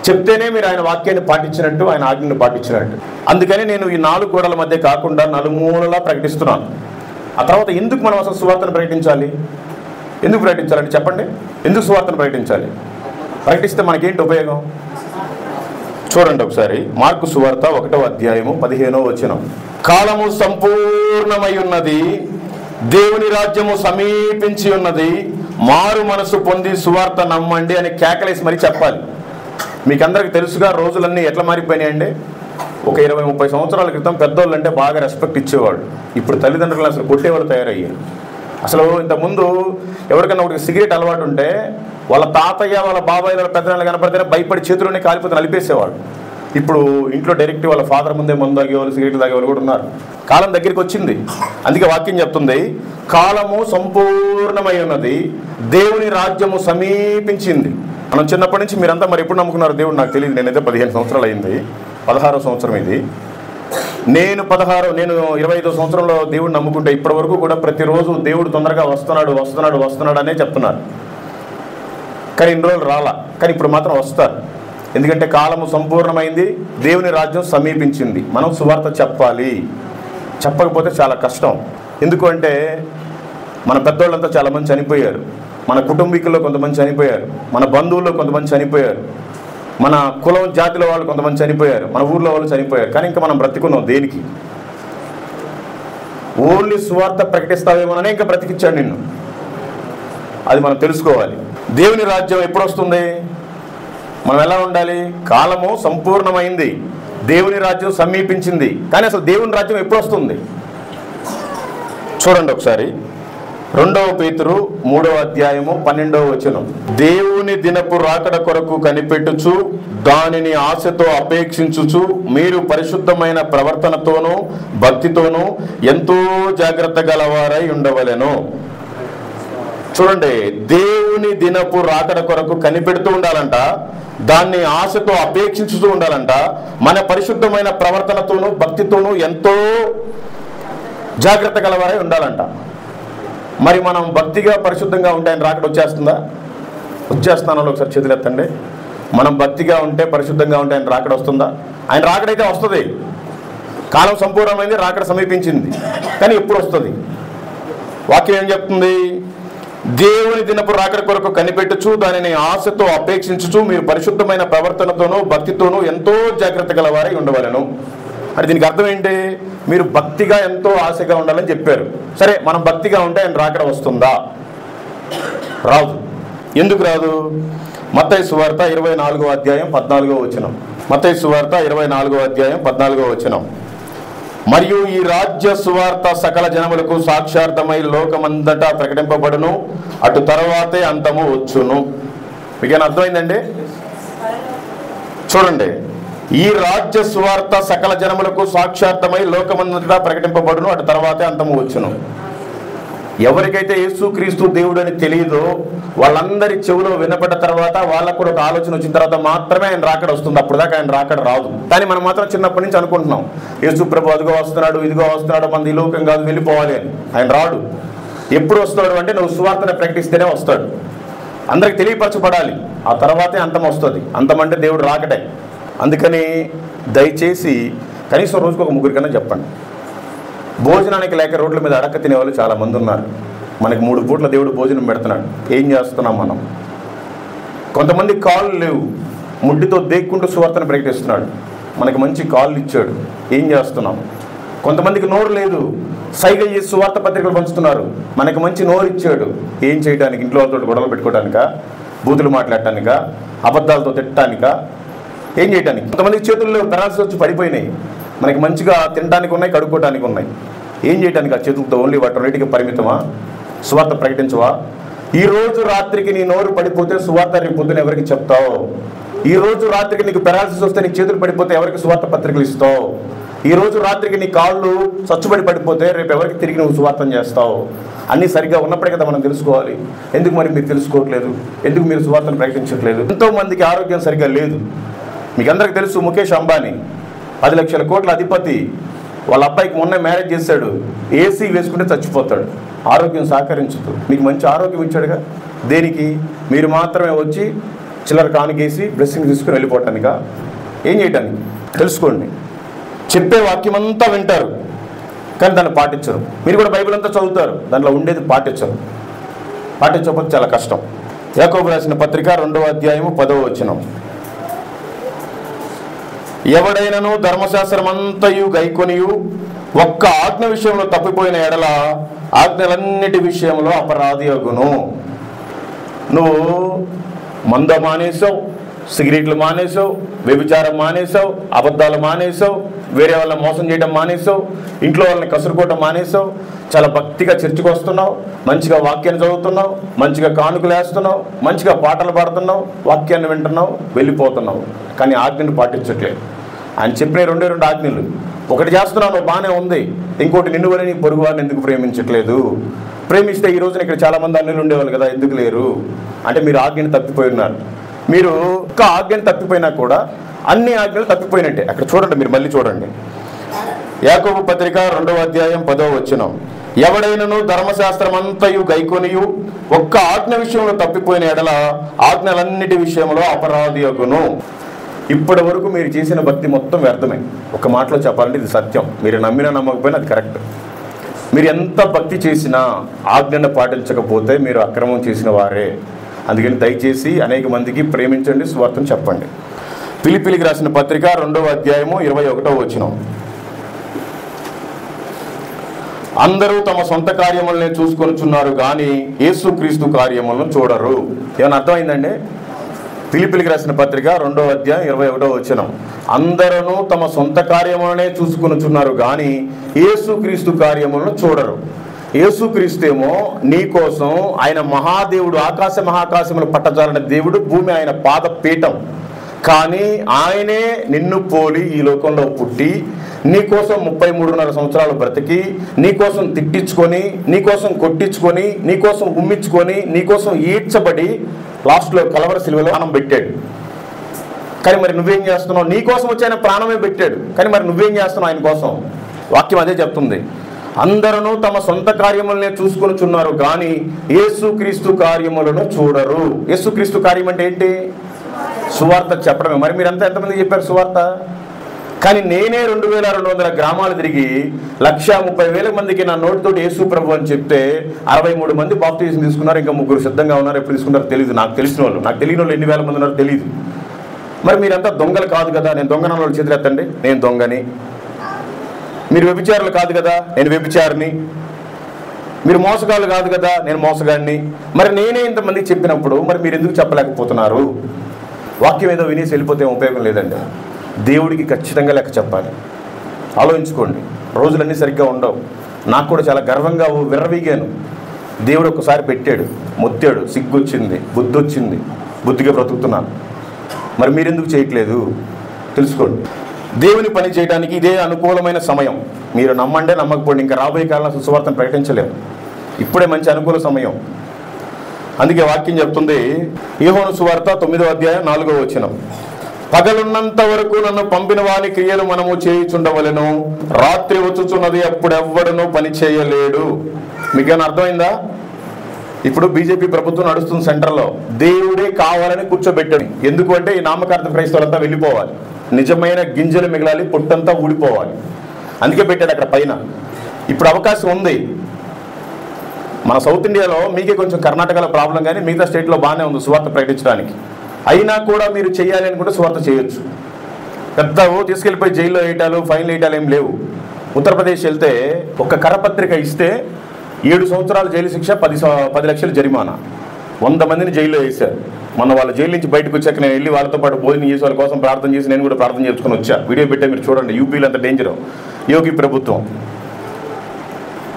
చెప్తేనే మీరు ఆయన వాక్యాన్ని పాటించినట్టు, ఆయన ఆజ్ఞను పాటించినట్టు. అందుకని నేను ఈ 4 గోడల మధ్య కాకుండా నలుమూలలా ప్రకటిస్తున్నాను. ఆ తర్వాత ఎందుకు మనం అసలు సువార్తను ప్రకటించాలి? ఎందుకు ప్రకటించాలంటే చెప్పండి, ఎందుకు సువార్తను ప్రకటించాలి? ప్రకటిస్తే మనకేంటి ఉపయోగం? చూడండి ఒకసారి మార్కు సువార్త 1వ అధ్యాయము 15వ వచనం. కాలము సంపూర్ణమై ఉన్నది, దేవుని రాజ్యము సమీపించి ఉన్నది, మారు మనసు పొంది సువార్త నమ్మండి అని కేకలేసి మరి చెప్పాలి. మీకు అందరికి తెలుసుగా రోజులన్నీ ఎట్లా మారిపోయినాయండి. ఒక 20-30 సంవత్సరాల క్రితం పెద్దోళ్ళు అంటే బాగా రెస్పెక్ట్ ఇచ్చేవాడు. ఇప్పుడు తల్లిదండ్రులు అసలు కొట్టేవాళ్ళు తయారయ్యారు. అసలు ఇంతకుముందు ఎవరికైనా ఒకటి సిగరెట్ అలవాటు ఉంటే వాళ్ళ తాతయ్య, వాళ్ళ బాబాయ్, వాళ్ళ పెద్దనాళ్ళు కనపడితేనే భయపడి చేతుల్లోనే కాలిపోతే నలిపేసేవాడు. ఇప్పుడు ఇంట్లో డైరెక్ట్ వాళ్ళ ఫాదర్ ముందే మందు తాగేవాళ్ళు, సిగరెట్లు తాగేవాళ్ళు కూడా ఉన్నారు. కాలం దగ్గరికి వచ్చింది. అందుకే వాక్యం చెప్తుంది, కాలము సంపూర్ణమై ఉన్నది, దేవుని రాజ్యము సమీపించింది. మనం చిన్నప్పటి నుంచి మీరంతా మరి ఎప్పుడు నమ్ముకున్నారు దేవుడు నాకు తెలియదు. నేనైతే 15 సంవత్సరాలు అయింది, 16వ సంవత్సరం ఇది. నేను 25వ సంవత్సరంలో దేవుడు నమ్ముకుంటే ఇప్పటి వరకు కూడా ప్రతిరోజు దేవుడు తొందరగా వస్తున్నాడు అనే చెప్తున్నారు. కానీ ఇన్ని రోజులు రాలా, కానీ ఇప్పుడు మాత్రం వస్తారు. ఎందుకంటే కాలము సంపూర్ణమైంది, దేవుని రాజ్యం సమీపించింది. మనం సువార్త చెప్పాలి. చెప్పకపోతే చాలా కష్టం. ఎందుకు అంటే మన పెద్దోళ్ళంతా చాలామంది చనిపోయారు, మన కుటుంబీకుల్లో కొంతమంది చనిపోయారు, మన బంధువుల్లో కొంతమంది చనిపోయారు, మన కులం జాతిలో వాళ్ళు కొంతమంది చనిపోయారు, మన ఊర్లో వాళ్ళు చనిపోయారు. కానీ ఇంకా మనం బ్రతికున్నాం దేనికి? ఓన్లీ సువార్త ప్రకటిస్తావేమోననే ఇంకా బ్రతికిచ్చాడు నిన్ను. అది మనం తెలుసుకోవాలి. దేవుని రాజ్యం ఎప్పుడు వస్తుంది? మనం ఎలా ఉండాలి? కాలము సంపూర్ణమైంది, దేవుని రాజ్యం సమీపించింది. కానీ అసలు దేవుని రాజ్యం ఎప్పుడు వస్తుంది? చూడండి ఒకసారి 2వ పేతురు 3వ అధ్యాయము 12వ వచనం. దేవుని దినపు రాకడ కొరకు కనిపెట్టుచు దానిని ఆశతో అపేక్షించుచు మీరు పరిశుద్ధమైన ప్రవర్తనతోనూ భక్తితోనూ ఎంతో జాగ్రత్త గలవారై ఉండవలెను. చూడండి, దేవుని దినపు రాకడ కొరకు కనిపెడుతూ ఉండాలంట, దాన్ని ఆశతో అపేక్షించుతూ ఉండాలంట, మన పరిశుద్ధమైన ప్రవర్తనతోనూ భక్తితోనూ ఎంతో జాగ్రత్త గలవారై ఉండాలంట. మరి మనం భక్తిగా పరిశుద్ధంగా ఉంటే ఆయన రాకడ వచ్చేస్తుందా? వచ్చేస్తానో ఒకసారి చేతులు ఎత్తండి. మనం భక్తిగా ఉంటే పరిశుద్ధంగా ఉంటే ఆయన రాకడ వస్తుందా? ఆయన రాకడైతే వస్తుంది. కాలం సంపూర్ణమైంది, రాకడ సమీపించింది. కానీ ఎప్పుడు వస్తుంది? వాక్యం ఏం చెప్తుంది? దేవుని దినపు రాకడ కొరకు కనిపెట్టుచు దానిని ఆశతో అపేక్షించుచు మీరు పరిశుద్ధమైన ప్రవర్తనతోనూ భక్తితోనూ ఎంతో జాగ్రత్త గలవారై ఉండవలెను. అంటే దీనికి అర్థం ఏంటి? మీరు భక్తిగా ఎంతో ఆశగా ఉండాలని చెప్పారు. సరే, మనం భక్తిగా ఉంటే ఆయన రాకడ వస్తుందా? రాదు. ఎందుకు రాదు? మత్తయి సువార్త 24వ అధ్యాయం 14వ వచనం. మత్తయి సువార్త 24వ అధ్యాయం 14వ వచనం. మరియు ఈ రాజ్య సువార్త సకల జనములకు సాక్షార్థమై లోకమంతటా ప్రకటింపబడును, అటు తర్వాతే అంతము వచ్చును. మీకేనా అర్థమైందండి? చూడండి, ఈ రాజ్య సువార్త సకల జనములకు సాక్షార్థమై లోకమంతటా ప్రకటింపబడును, అటు తర్వాతే అంతము వచ్చును. ఎవరికైతే యేసుక్రీస్తు దేవుడు అని తెలియదో వాళ్ళందరి చెవులో వినపడ్డ తర్వాత వాళ్ళకు కూడా ఒక ఆలోచన వచ్చిన తర్వాత మాత్రమే ఆయన రాకడ వస్తుంది. అప్పుడు దాకా ఆయన రాకడ రాదు. కానీ మనం మాత్రం చిన్నప్పటి నుంచి అనుకుంటున్నాం, యేసు ప్రభు అదిగో వస్తున్నాడు, ఇదిగో వస్తున్నాడు, మనది ఈ లోకం కాదు, వెళ్ళిపోవాలి అని. ఆయన రాడు. ఎప్పుడు వస్తాడు అంటే నువ్వు సువార్తను ప్రకటిస్తేనే వస్తాడు. అందరికి తెలియపరచబడాలి, ఆ తర్వాతే అంతం వస్తుంది. అంతం అంటే దేవుడు రాకడే. అందుకని దయచేసి కనీసం రోజుకు ఒక 3 కన్నా చెప్పండి. భోజనానికి లేక రోడ్ల మీద అడక్క తినేవాళ్ళు చాలామంది ఉన్నారు. మనకి 3 పూట్ల దేవుడు భోజనం పెడుతున్నాడు. ఏం చేస్తున్నాం మనం? కొంతమంది కాళ్ళు లేవు, ముడ్డితో దేక్కుంటూ సువార్తను ప్రకటిస్తున్నాడు. మనకి మంచి కాళ్ళు ఇచ్చాడు, ఏం చేస్తున్నాం? కొంతమందికి నోరు లేదు, సైగ చేసి సువార్త పత్రికలు పంచుతున్నారు. మనకి మంచి నోరు ఇచ్చాడు, ఏం చేయడానికి? ఇంట్లో వాళ్ళతో గొడవలు పెట్టుకోవడానికా, బూతులు మాట్లాడటానికా, అబద్ధాలతో తిట్టడానికా, ఏం చేయడానికి? కొంతమందికి చేతుల్లో పెరాల్సి వచ్చి పడిపోయినాయి. మనకి మంచిగా తినడానికి ఉన్నాయి, కడుక్కోవడానికి ఉన్నాయి. ఏం చేయడానికి? ఆ చేతులతో ఓన్లీ వాటి పరిమితమా? సువార్త ప్రకటించవా? ఈ రోజు రాత్రికి నీ నోరు పడిపోతే సువార్త రేపు పొద్దున ఎవరికి చెప్తావు? ఈ రోజు రాత్రికి నీకు పెరాలసిస్ వస్తే నీ చేతులు పడిపోతే ఎవరికి సువార్త పత్రికలు ఇస్తావు? ఈ రోజు రాత్రికి నీ కాళ్ళు చచ్చుబడి పడిపోతే రేపు ఎవరికి తిరిగి నువ్వు సువార్తం చేస్తావు? అన్నీ సరిగ్గా ఉన్నప్పుడే కదా మనం తెలుసుకోవాలి. ఎందుకు మరి మీరు తెలుసుకోవట్లేదు? ఎందుకు మీరు సువార్తను ప్రకటించట్లేదు? ఎంతో మందికి ఆరోగ్యం సరిగ్గా లేదు. మీకు అందరికీ తెలుసు, ముఖేష్ అంబానీ 10 లక్షల కోట్ల అధిపతి. వాళ్ళ అబ్బాయికి మొన్న మ్యారేజ్ చేశాడు. ఏసీ వేసుకుంటే చచ్చిపోతాడు, ఆరోగ్యం సహకరించదు. మీకు మంచి ఆరోగ్యం ఇచ్చాడుగా, దేనికి? మీరు మాత్రమే వచ్చి చిల్లర కానుకేసి బ్లెస్సింగ్ తీసుకుని వెళ్ళిపోవటానికా? ఏం చేయటానికి? తెలుసుకోండి. చెప్పే వాక్యం అంతా వింటారు కానీ దాన్ని పాటించరు. మీరు కూడా బైబిల్ అంతా చదువుతారు, దాంట్లో ఉండేది పాటించరు. పాటించకపోతే చాలా కష్టం. యాకోబు రాసిన పత్రిక 2వ అధ్యాయము 10వ వచనం. ఎవడైనను ధర్మశాస్త్రం అంతయు గైకొనియు ఒక్క ఆజ్ఞ విషయంలో తప్పిపోయిన ఎడల ఆజ్ఞలన్నిటి విషయంలో అపరాధి అగును. నువ్వు మంద మానేసావు, సిగరెట్లు మానేసావు, వ్యభిచారం మానేసావు, అబద్ధాలు మానేసావు, వేరే వాళ్ళని మోసం చేయడం మానేసావు, ఇంట్లో వాళ్ళని కసురుకోవటం మానేసావు, చాలా భక్తిగా చర్చికి వస్తున్నావు, మంచిగా వాక్యాన్ని చదువుతున్నావు, మంచిగా కానుకలు వేస్తున్నావు, మంచిగా పాటలు పాడుతున్నావు, వాక్యాన్ని వింటున్నావు, వెళ్ళిపోతున్నావు. కానీ ఆజ్ఞను పాటించట్లేదు. ఆయన చెప్పిన 2 ఆజ్ఞలు. ఒకటి చేస్తున్నావు, నువ్వు బాగానే ఉంది. ఇంకోటి, నిన్ను వల్ల నీ పొరుగు వారిని ఎందుకు ప్రేమించట్లేదు? ప్రేమిస్తే ఈ రోజున ఇక్కడ చాలామంది అన్యులు ఉండేవాళ్ళు కదా, ఎందుకు లేరు అంటే మీరు ఆజ్ఞను తప్పిపోయి ఉన్నారు. మీరు ఒక్క ఆజ్ఞను తప్పిపోయినా కూడా అన్ని ఆజ్ఞలు తప్పిపోయినట్టే. అక్కడ చూడండి, మీరు మళ్ళీ చూడండి. యాకోబు పత్రిక 2వ అధ్యాయం 10వ వచనం. ఎవడైనను ధర్మశాస్త్రం అంతయు గైకొనియు ఒక్క ఆజ్ఞ విషయంలో తప్పిపోయిన ఎడల ఆజ్ఞలన్నిటి విషయంలో అపరాధి అగును. ఇప్పటి వరకు మీరు చేసిన భక్తి మొత్తం వ్యర్థమే. ఒక మాటలో చెప్పాలంటే ఇది సత్యం. మీరు నమ్మినా నమ్మకపోయినా అది కరెక్ట్. మీరు ఎంత భక్తి చేసినా ఆజ్ఞను పాటించకపోతే మీరు అక్రమం చేసిన వారే. అందుకని దయచేసి అనేక మందికి ప్రేమించండి, సువార్తను చెప్పండి. ఫిలిప్పీలకు రాసిన పత్రిక 2వ అధ్యాయము 21వ వచనం. అందరూ తమ సొంత కార్యములనే చూసుకొనుచున్నారు కానీ యేసుక్రీస్తు కార్యములను చూడరు. ఏమైనా అర్థమైందండి? ఫిలిప్పీలకు రాసిన పత్రిక 2వ అధ్యాయం 21వ వచనం. అందరూ తమ సొంత కార్యములనే చూసుకొనుచున్నారు కానీ యేసుక్రీస్తు కార్యములను చూడరు. యేసుక్రీస్తు ఏమో నీ కోసం, ఆయన మహాదేవుడు, ఆకాశ మహాకాశములు పట్టజాలన దేవుడు, భూమి ఆయన పాదపీఠం. కానీ ఆయనే నిన్ను పోలి ఈ లోకంలో పుట్టి నీకోసం 33.5 సంవత్సరాలు బ్రతికి, నీకోసం తిట్టించుకొని, నీకోసం కొట్టించుకొని, నీకోసం ఉమ్మించుకొని, నీకోసం ఈడ్చబడి లాస్ట్లో కలవర సిలువలో ప్రాణం పెట్టాడు. కానీ మరి నువ్వేం చేస్తున్నావు? నీకోసం వచ్చి ఆయన ప్రాణమే పెట్టాడు, కానీ మరి నువ్వేం చేస్తున్నావు ఆయన కోసం? వాక్యం అదే చెప్తుంది. అందరూ తమ సొంత కార్యములనే చూసుకొనుచున్నారు కానీ యేసుక్రీస్తు కార్యములను చూడరు. యేసుక్రీస్తు కార్యం అంటే ఏంటి? సువార్త చెప్పడమే. మరి మీరంతా ఎంతమంది చెప్పారు సువార్త? కానీ నేనే 2200 గ్రామాలు తిరిగి 130,000 మందికి నా నోటితోటి యేసు ప్రభు అని చెప్తే 63 మంది బాప్టిజం తీసుకున్నారు. ఇంకా 3 సిద్ధంగా ఉన్నారు. ఎప్పుడు తీసుకున్నారో తెలియదు. నాకు తెలిసిన వాళ్ళు, నాకు తెలియని వాళ్ళు ఎన్ని వేల మంది ఉన్నారో తెలియదు. మరి మీరంతా దొంగలు కాదు కదా? నేను దొంగన వాళ్ళు చేతులెత్తండి, నేను దొంగని. మీరు వ్యభిచారులు కాదు కదా? నేను వ్యభిచారిని. మీరు మోసగాళ్ళు కాదు కదా? నేను మోసగాడిని. మరి నేనే ఇంతమంది చెప్పినప్పుడు మరి మీరు ఎందుకు చెప్పలేకపోతున్నారు? వాక్యం ఏదో వినేసి వెళ్ళిపోతే ఉపయోగం లేదండి. దేవుడికి ఖచ్చితంగా లెక్క చెప్పాలి. ఆలోచించుకోండి, రోజులన్నీ సరిగ్గా ఉండవు. నాకు కూడా చాలా గర్వంగా విర్రవీగాను. దేవుడు ఒక్కసారి పెట్టాడు, మొత్తాడు, సిగ్గొచ్చింది, బుద్ధి వచ్చింది, బుద్ధిగా బ్రతుకుతున్నాను. మరి మీరెందుకు చేయట్లేదు తెలుసుకోండి. దేవుని పని చేయడానికి ఇదే అనుకూలమైన సమయం. మీరు నమ్మండే నమ్మకపోండి, ఇంకా రాబోయే కాలంలో సువార్తను ప్రకటించలేము. ఇప్పుడే మంచి అనుకూల సమయం. అందుకే వాక్యం చెప్తుంది, యోహాను సువార్త 9వ అధ్యాయం 4వ వచనం, పగలున్నంత వరకు నన్ను పంపిన వాని క్రియలు మనము చేయుచుండవలెను, రాత్రి వచ్చుచున్నది, అప్పుడు ఎవ్వడను పని చేయలేడు. మీకేమైనా అర్థమైందా? ఇప్పుడు బీజేపీ ప్రభుత్వం నడుస్తుంది సెంటర్లో. దేవుడే కావాలని కూర్చోబెట్టాడు. ఎందుకు అంటే ఈ నామకార్థ క్రైస్తవులంతా వెళ్ళిపోవాలి, నిజమైన గింజలు మిగలాలి, పొట్టంతా ఊడిపోవాలి. అందుకే పెట్టాడు అక్కడ పైన. ఇప్పుడు అవకాశం ఉంది. మన సౌత్ ఇండియాలో మీకే కొంచెం కర్ణాటకలో ప్రాబ్లం, కానీ మిగతా స్టేట్లో బాగానే ఉంది సువార్త ప్రకటించడానికి. అయినా కూడా మీరు చేయాలి అనుకుంటే సువార్త చేయొచ్చు. పెద్ద తీసుకెళ్ళిపోయి జైల్లో వేయటాలు, ఫైన్లు వేయటాలు ఏం లేవు. ఉత్తరప్రదేశ్ వెళ్తే ఒక కరపత్రిక ఇస్తే 7 సంవత్సరాల జైలు శిక్ష, 10 లక్షల జరిమానా. 100 మందిని జైల్లో వేశారు. మొన్న వాళ్ళ జైలు నుంచి బయటకు వచ్చాక నేను వెళ్ళి వాళ్ళతో పాటు భోజనం చేసి వాళ్ళ కోసం ప్రార్థన చేసి నేను కూడా ప్రార్థన చేసుకుని వచ్చా. వీడియో పెట్టే మీరు చూడండి. యూపీలో అంత డేంజర్ యోగి ప్రభుత్వం.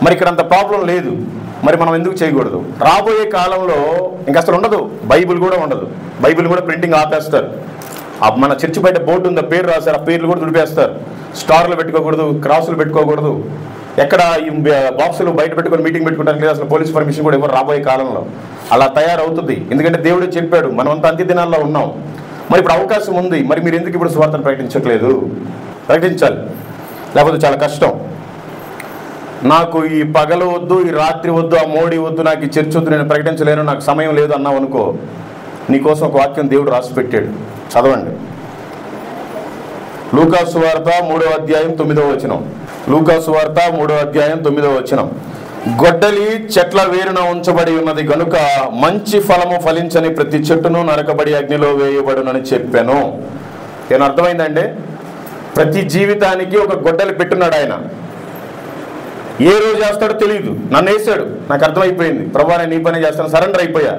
మరి ఇక్కడ అంత ప్రాబ్లం లేదు. మరి మనం ఎందుకు చేయకూడదు? రాబోయే కాలంలో ఇంక అసలు ఉండదు, బైబిల్ కూడా ఉండదు. బైబిల్ కూడా ప్రింటింగ్ ఆపేస్తారు. మన చర్చి బయట బోర్డు ఉంది, పేరు రాశారు, ఆ పేర్లు కూడా దుడిపేస్తారు. స్టార్లు పెట్టుకోకూడదు, క్రాసులు పెట్టుకోకూడదు. ఎక్కడ ఈ బాక్సులు బయట పెట్టుకొని మీటింగ్ పెట్టుకుంటానికి లేదు. అసలు పోలీస్ పర్మిషన్ కూడా ఇవ్వరు రాబోయే కాలంలో. అలా తయారవుతుంది. ఎందుకంటే దేవుడే చెప్పాడు, మనం అంత అంత్య దినాల్లో ఉన్నాం. మరి ఇప్పుడు అవకాశం ఉంది. మరి మీరు ఎందుకు ఇప్పుడు సువార్తను ప్రకటించట్లేదు? ప్రకటించాలి, లేకపోతే చాలా కష్టం. నాకు ఈ పగలు వద్దు, ఈ రాత్రి వద్దు, ఆ మోడీ వద్దు, నాకు ఈ చర్చ్ వద్దు, నేను ప్రకటించలేను, నాకు సమయం లేదు అన్నావు అనుకో, నీకోసం ఒక వాక్యం దేవుడు రాసి పెట్టాడు. చదవండి. లూకా సువార్త 3వ అధ్యాయం 9వ వచనం. లూకా సువార్త 3వ అధ్యాయం 9వ వచనం. గొడ్డలి చెట్ల వేరున ఉంచబడి ఉన్నది గనుక మంచి ఫలము ఫలించని ప్రతి చెట్టును నరకబడి అగ్నిలో వేయబడునని చెప్పాను. ఏమైనా అర్థమైందంటే, ప్రతి జీవితానికి ఒక గొడ్డలి పెట్టున్నాడు ఆయన. ఏ రోజు చేస్తాడో తెలియదు. నన్ను వేసాడు, నాకు అర్థమైపోయింది. ప్రభువా నేను నీ పని చేస్తాను, సరెండర్ అయిపోయా.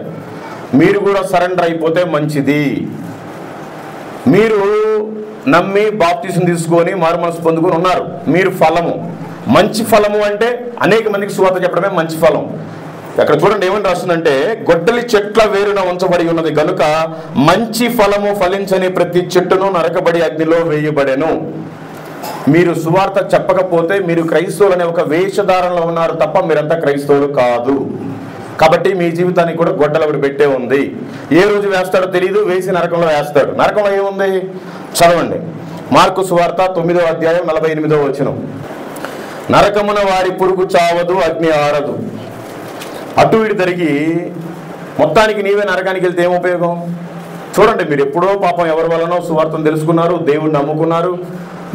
మీరు కూడా సరెండర్ అయిపోతే మంచిది. మీరు నమ్మి బాప్తిసం తీసుకొని మారు మనసు పొందుకొని ఉన్నారు. మీరు ఫలము, మంచి ఫలము అంటే అనేక మందికి సువార్త చెప్పడమే మంచి ఫలం. అక్కడ చూడండి ఏమని రాస్తుందంటే, గొడ్డలి చెట్ల వేరున ఉంచబడి ఉన్నది గనుక మంచి ఫలము ఫలించని ప్రతి చెట్టును నరకబడి అగ్నిలో వేయబడెను. మీరు సువార్త చెప్పకపోతే మీరు క్రైస్తవులు అనే ఒక వేషధారణలో ఉన్నారు తప్ప మీరంతా క్రైస్తవులు కాదు. కాబట్టి మీ జీవితానికి కూడా గొడ్డలు పెట్టే ఉంది. ఏ రోజు వేస్తాడో తెలియదు, వేసి నరకంలో వేస్తాడు. నరకంలో ఏముంది చదవండి. మార్కు సువార్త 9వ అధ్యాయం 48వ వచనం. నరకమున వారి పురుగు చావదు, అగ్ని ఆరదు. అటు ఇటు జరిగి మొత్తానికి నీవే నరకానికి వెళ్తే ఏం ఉపయోగం? చూడండి, మీరు ఎప్పుడో పాపం ఎవరి వల్లనో సువార్తను తెలుసుకున్నారు, దేవుణ్ణి నమ్ముకున్నారు,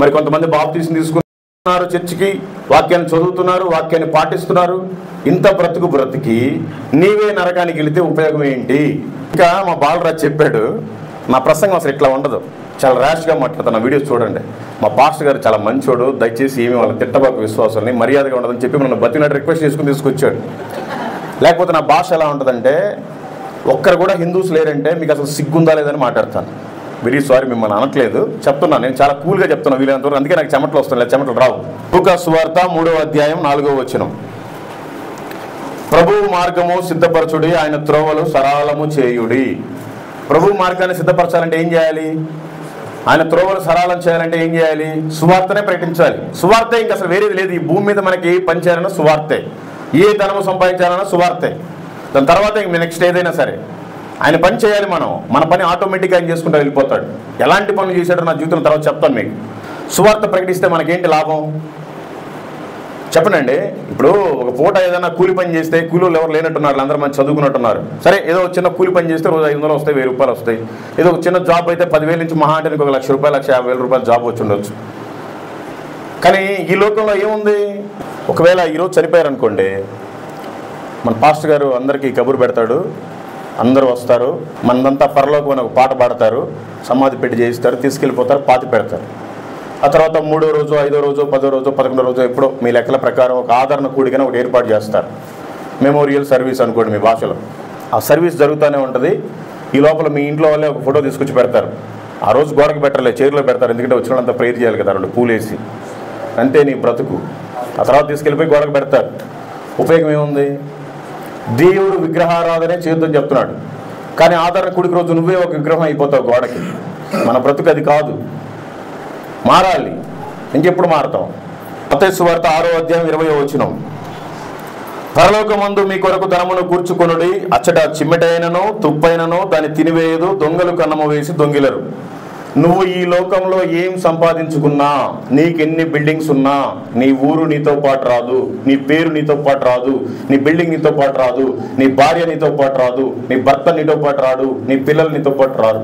మరి కొంతమంది బాప్తీసం తీసుకున్నారు, చర్చికి వాక్యాన్ని చదువుతున్నారు, వాక్యాన్ని పాటిస్తున్నారు. ఇంత బ్రతికి నీవే నరకానికి వెళితే ఉపయోగం ఏంటి? ఇంకా మా బాలరాజు చెప్పాడు, నా ప్రసంగం అసలు ఇట్లా ఉండదు, చాలా ర్యాష్గా మాట్లాడుతాను. నా వీడియోస్ చూడండి. మా పాస్టర్ గారు చాలా మంచోడు, దయచేసి ఏమి వాళ్ళ తిట్టబాకు విశ్వాసాలని మర్యాదగా ఉండదని చెప్పి నన్ను బతికినట్టు రిక్వెస్ట్ చేసుకుని తీసుకొచ్చాడు. లేకపోతే నా భాష ఎలా ఉంటుందంటే, ఒక్కరు కూడా హిందూస్ లేరంటే మీకు అసలు సిగ్గుందా లేదని మాట్లాడతాను. వెరీ సారీ, మిమ్మల్ని అనట్లేదు, చెప్తున్నాను. నేను చాలా కూల్గా చెప్తున్నాను వీళ్ళంతవరకు. అందుకే నాకు చెమటలు వస్తున్నాయి, చెమటలు రావు. లూకా సువార్త 3వ అధ్యాయం 4వ వచనం. ప్రభువు మార్గము సిద్ధపరచుడి, ఆయన త్రోవలు సరళము చేయుడి. ప్రభు మార్గాన్ని సిద్ధపరచాలంటే ఏం చేయాలి? ఆయన త్రోవలు సరళం చేయాలంటే ఏం చేయాలి? సువార్తనే ప్రకటించాలి. సువార్తే, ఇంకా అసలు వేరేది లేదు. ఈ భూమి మీద మనకి పని చేయాలన్నా సువార్తే, ఏ ధనము సంపాదించాలన్నా సువార్తే. దాని తర్వాత ఇంక నెక్స్ట్ ఏదైనా సరే ఆయన పని చేయాలి. మన పని ఆటోమేటిక్గా ఆయన చేసుకుంటూ వెళ్ళిపోతాడు. ఎలాంటి పనులు చేశాడో నా జీవితం తర్వాత చెప్తాను మీకు. సువార్త ప్రకటిస్తే మనకేంటి లాభం చెప్పనండి. ఇప్పుడు ఒక పూట ఏదైనా కూలి పని చేస్తే, కూలీలు ఎవరు లేనట్టున్నారు, అందరూ మంచి చదువుకున్నట్టున్నారు. సరే, ఏదో చిన్న కూలి పని చేస్తే రోజు 500 వస్తాయి, 1000 రూపాయలు వస్తాయి. ఏదో ఒక చిన్న జాబ్ అయితే 10,000 నుంచి మహా అంటే ఒక 1,00,000 రూపాయలు, 1,50,000 రూపాయలు జాబ్ వచ్చి ఉండొచ్చు. కానీ ఈ లోకంలో ఏముంది? ఒకవేళ ఈరోజు చనిపోయారనుకోండి, మన పాస్టర్ గారు అందరికీ కబురు పెడతాడు, అందరూ వస్తారు, మనదంతా పరలోకం అని ఒక పాట పాడతారు, సమాధి పెట్టి చేయిస్తారు, తీసుకెళ్ళిపోతారు, పాతి పెడతారు. ఆ తర్వాత 3వ రోజు, 5వ రోజు, 10వ రోజు, 11వ రోజు ఎప్పుడో మీ లెక్కల ప్రకారం ఒక ఆదరణ కూడికన ఒకటి ఏర్పాటు చేస్తారు. మెమోరియల్ సర్వీస్ అనుకోండి మీ భాషలో. ఆ సర్వీస్ జరుగుతూనే ఉంటుంది. ఈ లోపల మీ ఇంట్లో వాళ్ళే ఒక ఫోటో తీసుకొచ్చి పెడతారు. ఆ రోజు గోడకు పెట్టలే, చైర్లో పెడతారు, ఎందుకంటే వచ్చిన వాళ్ళంతా ప్రేయర్ చేయాలి కదా, 2 పూలేసి. అంతే నీ బ్రతుకు. ఆ తర్వాత తీసుకెళ్ళిపోయి గోడకు పెడతారు. ఉపయోగం ఏముంది? దేవుడు విగ్రహారాధనే చేద్దని చెప్తున్నాడు, కానీ ఆదరణ కుడికి రోజు నువ్వే ఒక విగ్రహం అయిపోతావు గోడకి. మన బ్రతుకు అది కాదు, మారాలి. ఇంకెప్పుడు మారతాం? మత్తయి సువార్త 6వ అధ్యాయం 20వ వచనం. పరలోకమందు మీ కొరకు ధనమును కూర్చుకొనుడి, అచ్చట చిమ్మెటైనను తుప్పైనను దాన్ని తినివేయదు, దొంగలు కన్నము వేసి దొంగిలరు. నువ్వు ఈ లోకంలో ఏం సంపాదించుకున్నా, నీకెన్ని బిల్డింగ్స్ ఉన్నా, నీ ఊరు నీతో పాటు రాదు, నీ పేరు నీతో పాటు రాదు, నీ బిల్డింగ్ నీతో పాటు రాదు, నీ భార్య నీతో పాటు రాదు, నీ భర్త నీతో పాటు రాడు, నీ పిల్లలు నీతో పాటు రారు.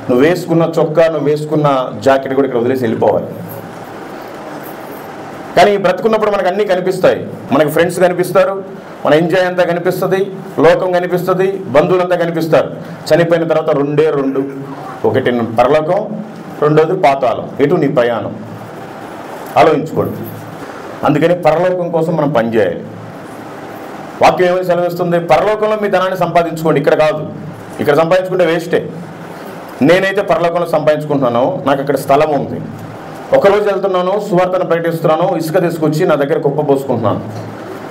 నువ్వు వేసుకున్న చొక్కా, నువ్వు వేసుకున్న జాకెట్ కూడా ఇక్కడ వదిలేసి వెళ్ళిపోవాలి. కానీ బ్రతుకున్నప్పుడు మనకు అన్నీ కనిపిస్తాయి. మనకు ఫ్రెండ్స్ కనిపిస్తారు, మన ఎంజాయ్ అంతా కనిపిస్తుంది, లోకం కనిపిస్తుంది, బంధువులంతా కనిపిస్తారు. చనిపోయిన తర్వాత 2 ఒకటి పరలోకం, 2వది పాతాళం. ఎటు నీ ప్రయాణం ఆలోచించుకోండి. అందుకని పరలోకం కోసం మనం పనిచేయాలి. వాక్యం ఏమని సెలవిస్తుంది? పరలోకంలో మీ ధనాన్ని సంపాదించుకోండి, ఇక్కడ కాదు. ఇక్కడ సంపాదించుకుంటే వేస్టే. నేనైతే పరలోకంలో సంపాదించుకుంటున్నాను, నాకు అక్కడ స్థలం ఉంది. ఒకరోజు వెళ్తున్నాను, సువార్తను ప్రకటిస్తున్నాను, ఇసుక తీసుకొచ్చి నా దగ్గర కుప్ప పోసుకుంటున్నాను.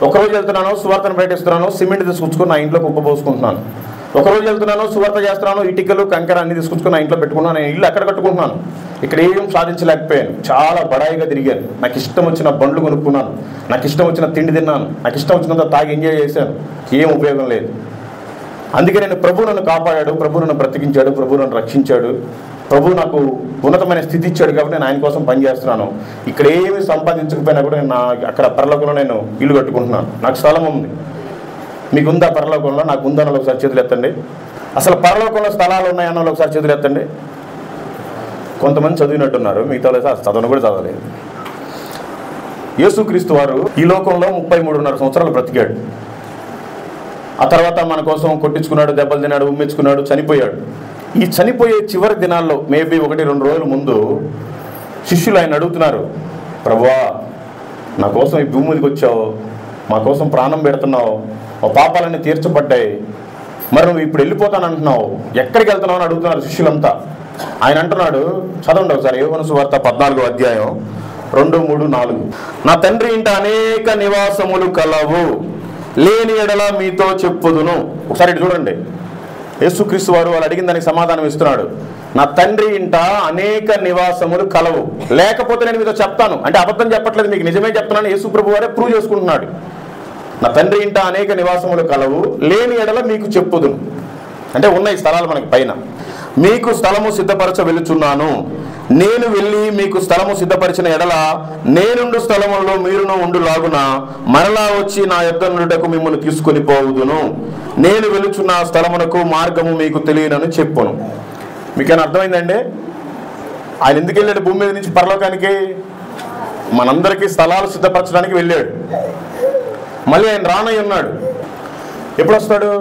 ఒకరోజు వెళ్తున్నాను, సువార్తను ప్రకటిస్తున్నాను, సిమెంట్ తీసుకొచ్చుకొని నా ఇంట్లో కుప్ప పోసుకుంటున్నాను. ఒకరోజు వెళ్తున్నాను, సువార్త చేస్తున్నాను, ఇటుకలు కంకర అన్ని తీసుకొచ్చుకొని నా ఇంట్లో పెట్టుకున్నాను. నేను ఇల్లు అక్కడ కట్టుకుంటున్నాను. ఇక్కడ ఏం సాధించలేకపోయాను, చాలా బడాయిగా తిరిగాను. నాకు ఇష్టం వచ్చిన బండ్లు కొనుక్కున్నాను, నాకు ఇష్టం వచ్చిన తిండి తిన్నాను, నాకు ఇష్టం వచ్చినంత తాగి ఎంజాయ్ చేశాను. ఏం ఉపయోగం లేదు. అందుకే నేను ప్రభు నన్ను కాపాడాడు, ప్రభు నన్ను బ్రతికించాడు, ప్రభు నన్ను రక్షించాడు, ప్రభు నాకు ఉన్నతమైన స్థితి ఇచ్చాడు. కాబట్టి నేను ఆయన కోసం పనిచేస్తున్నాను. ఇక్కడ ఏమి సంపాదించకపోయినా కూడా నేను అక్కడ పరలోకంలో నేను ఇల్లు కట్టుకుంటున్నాను, నాకు స్థలం ఉంది. మీకుందా పరలోకంలో? నాకు ఉందన్న ఒకసారి చేతులు ఎత్తండి. అసలు పరలోకంలో స్థలాలు ఉన్నాయన్న ఒకసారి చేతులు ఎత్తండి. కొంతమంది చదివినట్టున్నారు, మిగతా చదవను కూడా చదవలేదు. యేసుక్రీస్తు వారు ఈ లోకంలో 33.5 సంవత్సరాలు బ్రతికాడు. ఆ తర్వాత మన కోసం కొట్టించుకున్నాడు, దెబ్బలు తిన్నాడు, ఉమ్మించుకున్నాడు, చనిపోయాడు. ఈ చనిపోయే చివరి దినాల్లో మేబీ 1-2 రోజుల ముందు శిష్యులు ఆయన అడుగుతున్నారు, ప్రభువా నా కోసం ఈ భూమి మీదకి వచ్చావు, మా కోసం ప్రాణం పెడుతున్నావు, మా పాపాలన్నీ తీర్చబడ్డాయి, మరి నువ్వు ఇప్పుడు వెళ్ళిపోతానంటున్నావు, ఎక్కడికి వెళ్తున్నావు అని అడుగుతున్నారు శిష్యులంతా. ఆయన అంటున్నాడు, చదవండి ఒకసారి, యోహాను సువార్త 14వ అధ్యాయం 2, 3, 4. నా తండ్రి ఇంట అనేక నివాసములు కలవు, లేని ఎడల మీతో చెప్పుదును. ఒకసారి ఇటు చూడండి, యేసుక్రీస్తు వారు వాళ్ళు అడిగిన దానికి సమాధానం ఇస్తున్నాడు. నా తండ్రి ఇంట అనేక నివాసములు కలవు, లేకపోతే నేను మీతో చెప్తాను. అంటే అబద్ధం చెప్పట్లేదు, మీకు నిజమే చెప్తున్నాను. యేసు ప్రభు వారే ప్రూవ్ చేసుకుంటున్నాడు. నా తండ్రి ఇంట అనేక నివాసములు కలవు, లేని ఎడల మీకు చెప్పుదును. అంటే ఉన్నాయి స్థలాలు మనకి పైన. మీకు స్థలము సిద్ధపరచ వెళుచున్నాను, నేను వెళ్ళి మీకు స్థలము సిద్ధపరిచిన ఎడల నేనుండు స్థలములో మీరును ఉండులాగున మరలా వచ్చి నా యొద్ద నుండుటకు మిమ్మల్ని తీసుకొని పోవుదును. నేను వెళుచున్న స్థలమునకు మార్గము మీకు తెలియనని చెప్పును. మీకేమైనా అర్థమైందండి? ఆయన ఎందుకు వెళ్ళాడు భూమి మీద నుంచి పరలోకానికి? మనందరికీ స్థలాలు సిద్ధపరచడానికి వెళ్ళాడు. మళ్ళీ ఆయన రానయ్య ఉన్నాడు. ఎప్పుడు వస్తాడు?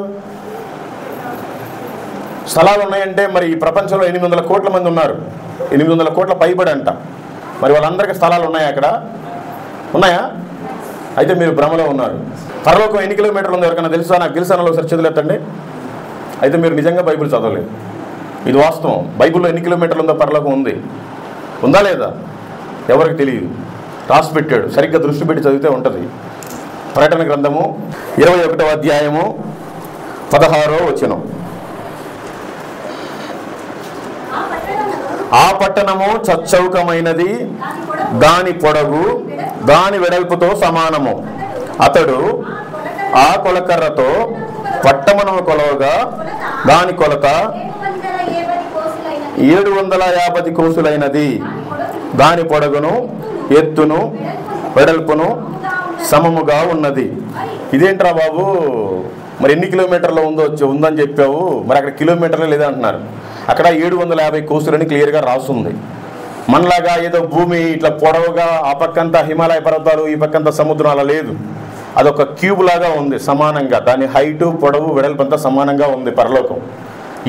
స్థలాలు ఉన్నాయంటే మరి ఈ ప్రపంచంలో 800 కోట్ల మంది ఉన్నారు, 800 కోట్ల పైబడి అంట. మరి వాళ్ళందరికీ స్థలాలు ఉన్నాయా? అక్కడ ఉన్నాయా? అయితే మీరు భ్రమలో ఉన్నారు. పరలోకం ఎన్ని కిలోమీటర్లు ఉందో ఎవరికైనా తెలుసా? నాకు తెలుసా అన్న ఒకసారి చేతులు ఎత్తండి. అయితే మీరు నిజంగా బైబిల్ చదవలేదు. ఇది వాస్తవం. బైబిల్లో ఎన్ని కిలోమీటర్లు ఉందో పరలోకం ఉంది, ఉందా లేదా ఎవరికి తెలియదు. రాసి పెట్టాడు, సరిగ్గా దృష్టి పెట్టి చదివితే ఉంటుంది. ప్రకటన గ్రంథము 21వ అధ్యాయము 16వ వచనం. ఆ పట్టణము చచ్చౌకమైనది, దాని పొడవు దాని వెడల్పుతో సమానము. అతడు ఆ కొలకర్రతో పట్టణమును కొలవగా దాని కొలత 750 కోసులైనది. దాని పొడవును ఎత్తును వెడల్పును సమముగా ఉన్నది. ఇదేంట్రా బాబు, మరి ఎన్ని కిలోమీటర్లు ఉందని చెప్పావు, మరి అక్కడ కిలోమీటర్లు లేదా అంటున్నారు. అక్కడ 750 కోసులని క్లియర్గా రాస్తుంది. మనలాగా ఏదో భూమి ఇట్లా పొడవుగా ఆ పక్కంతా హిమాలయ పర్వతాలు ఈ పక్కంతా సముద్రం అలా లేదు. అదొక క్యూబ్ లాగా ఉంది, సమానంగా. దాని హైటు పొడవు వెడల్పు అంతా సమానంగా ఉంది పరలోకం.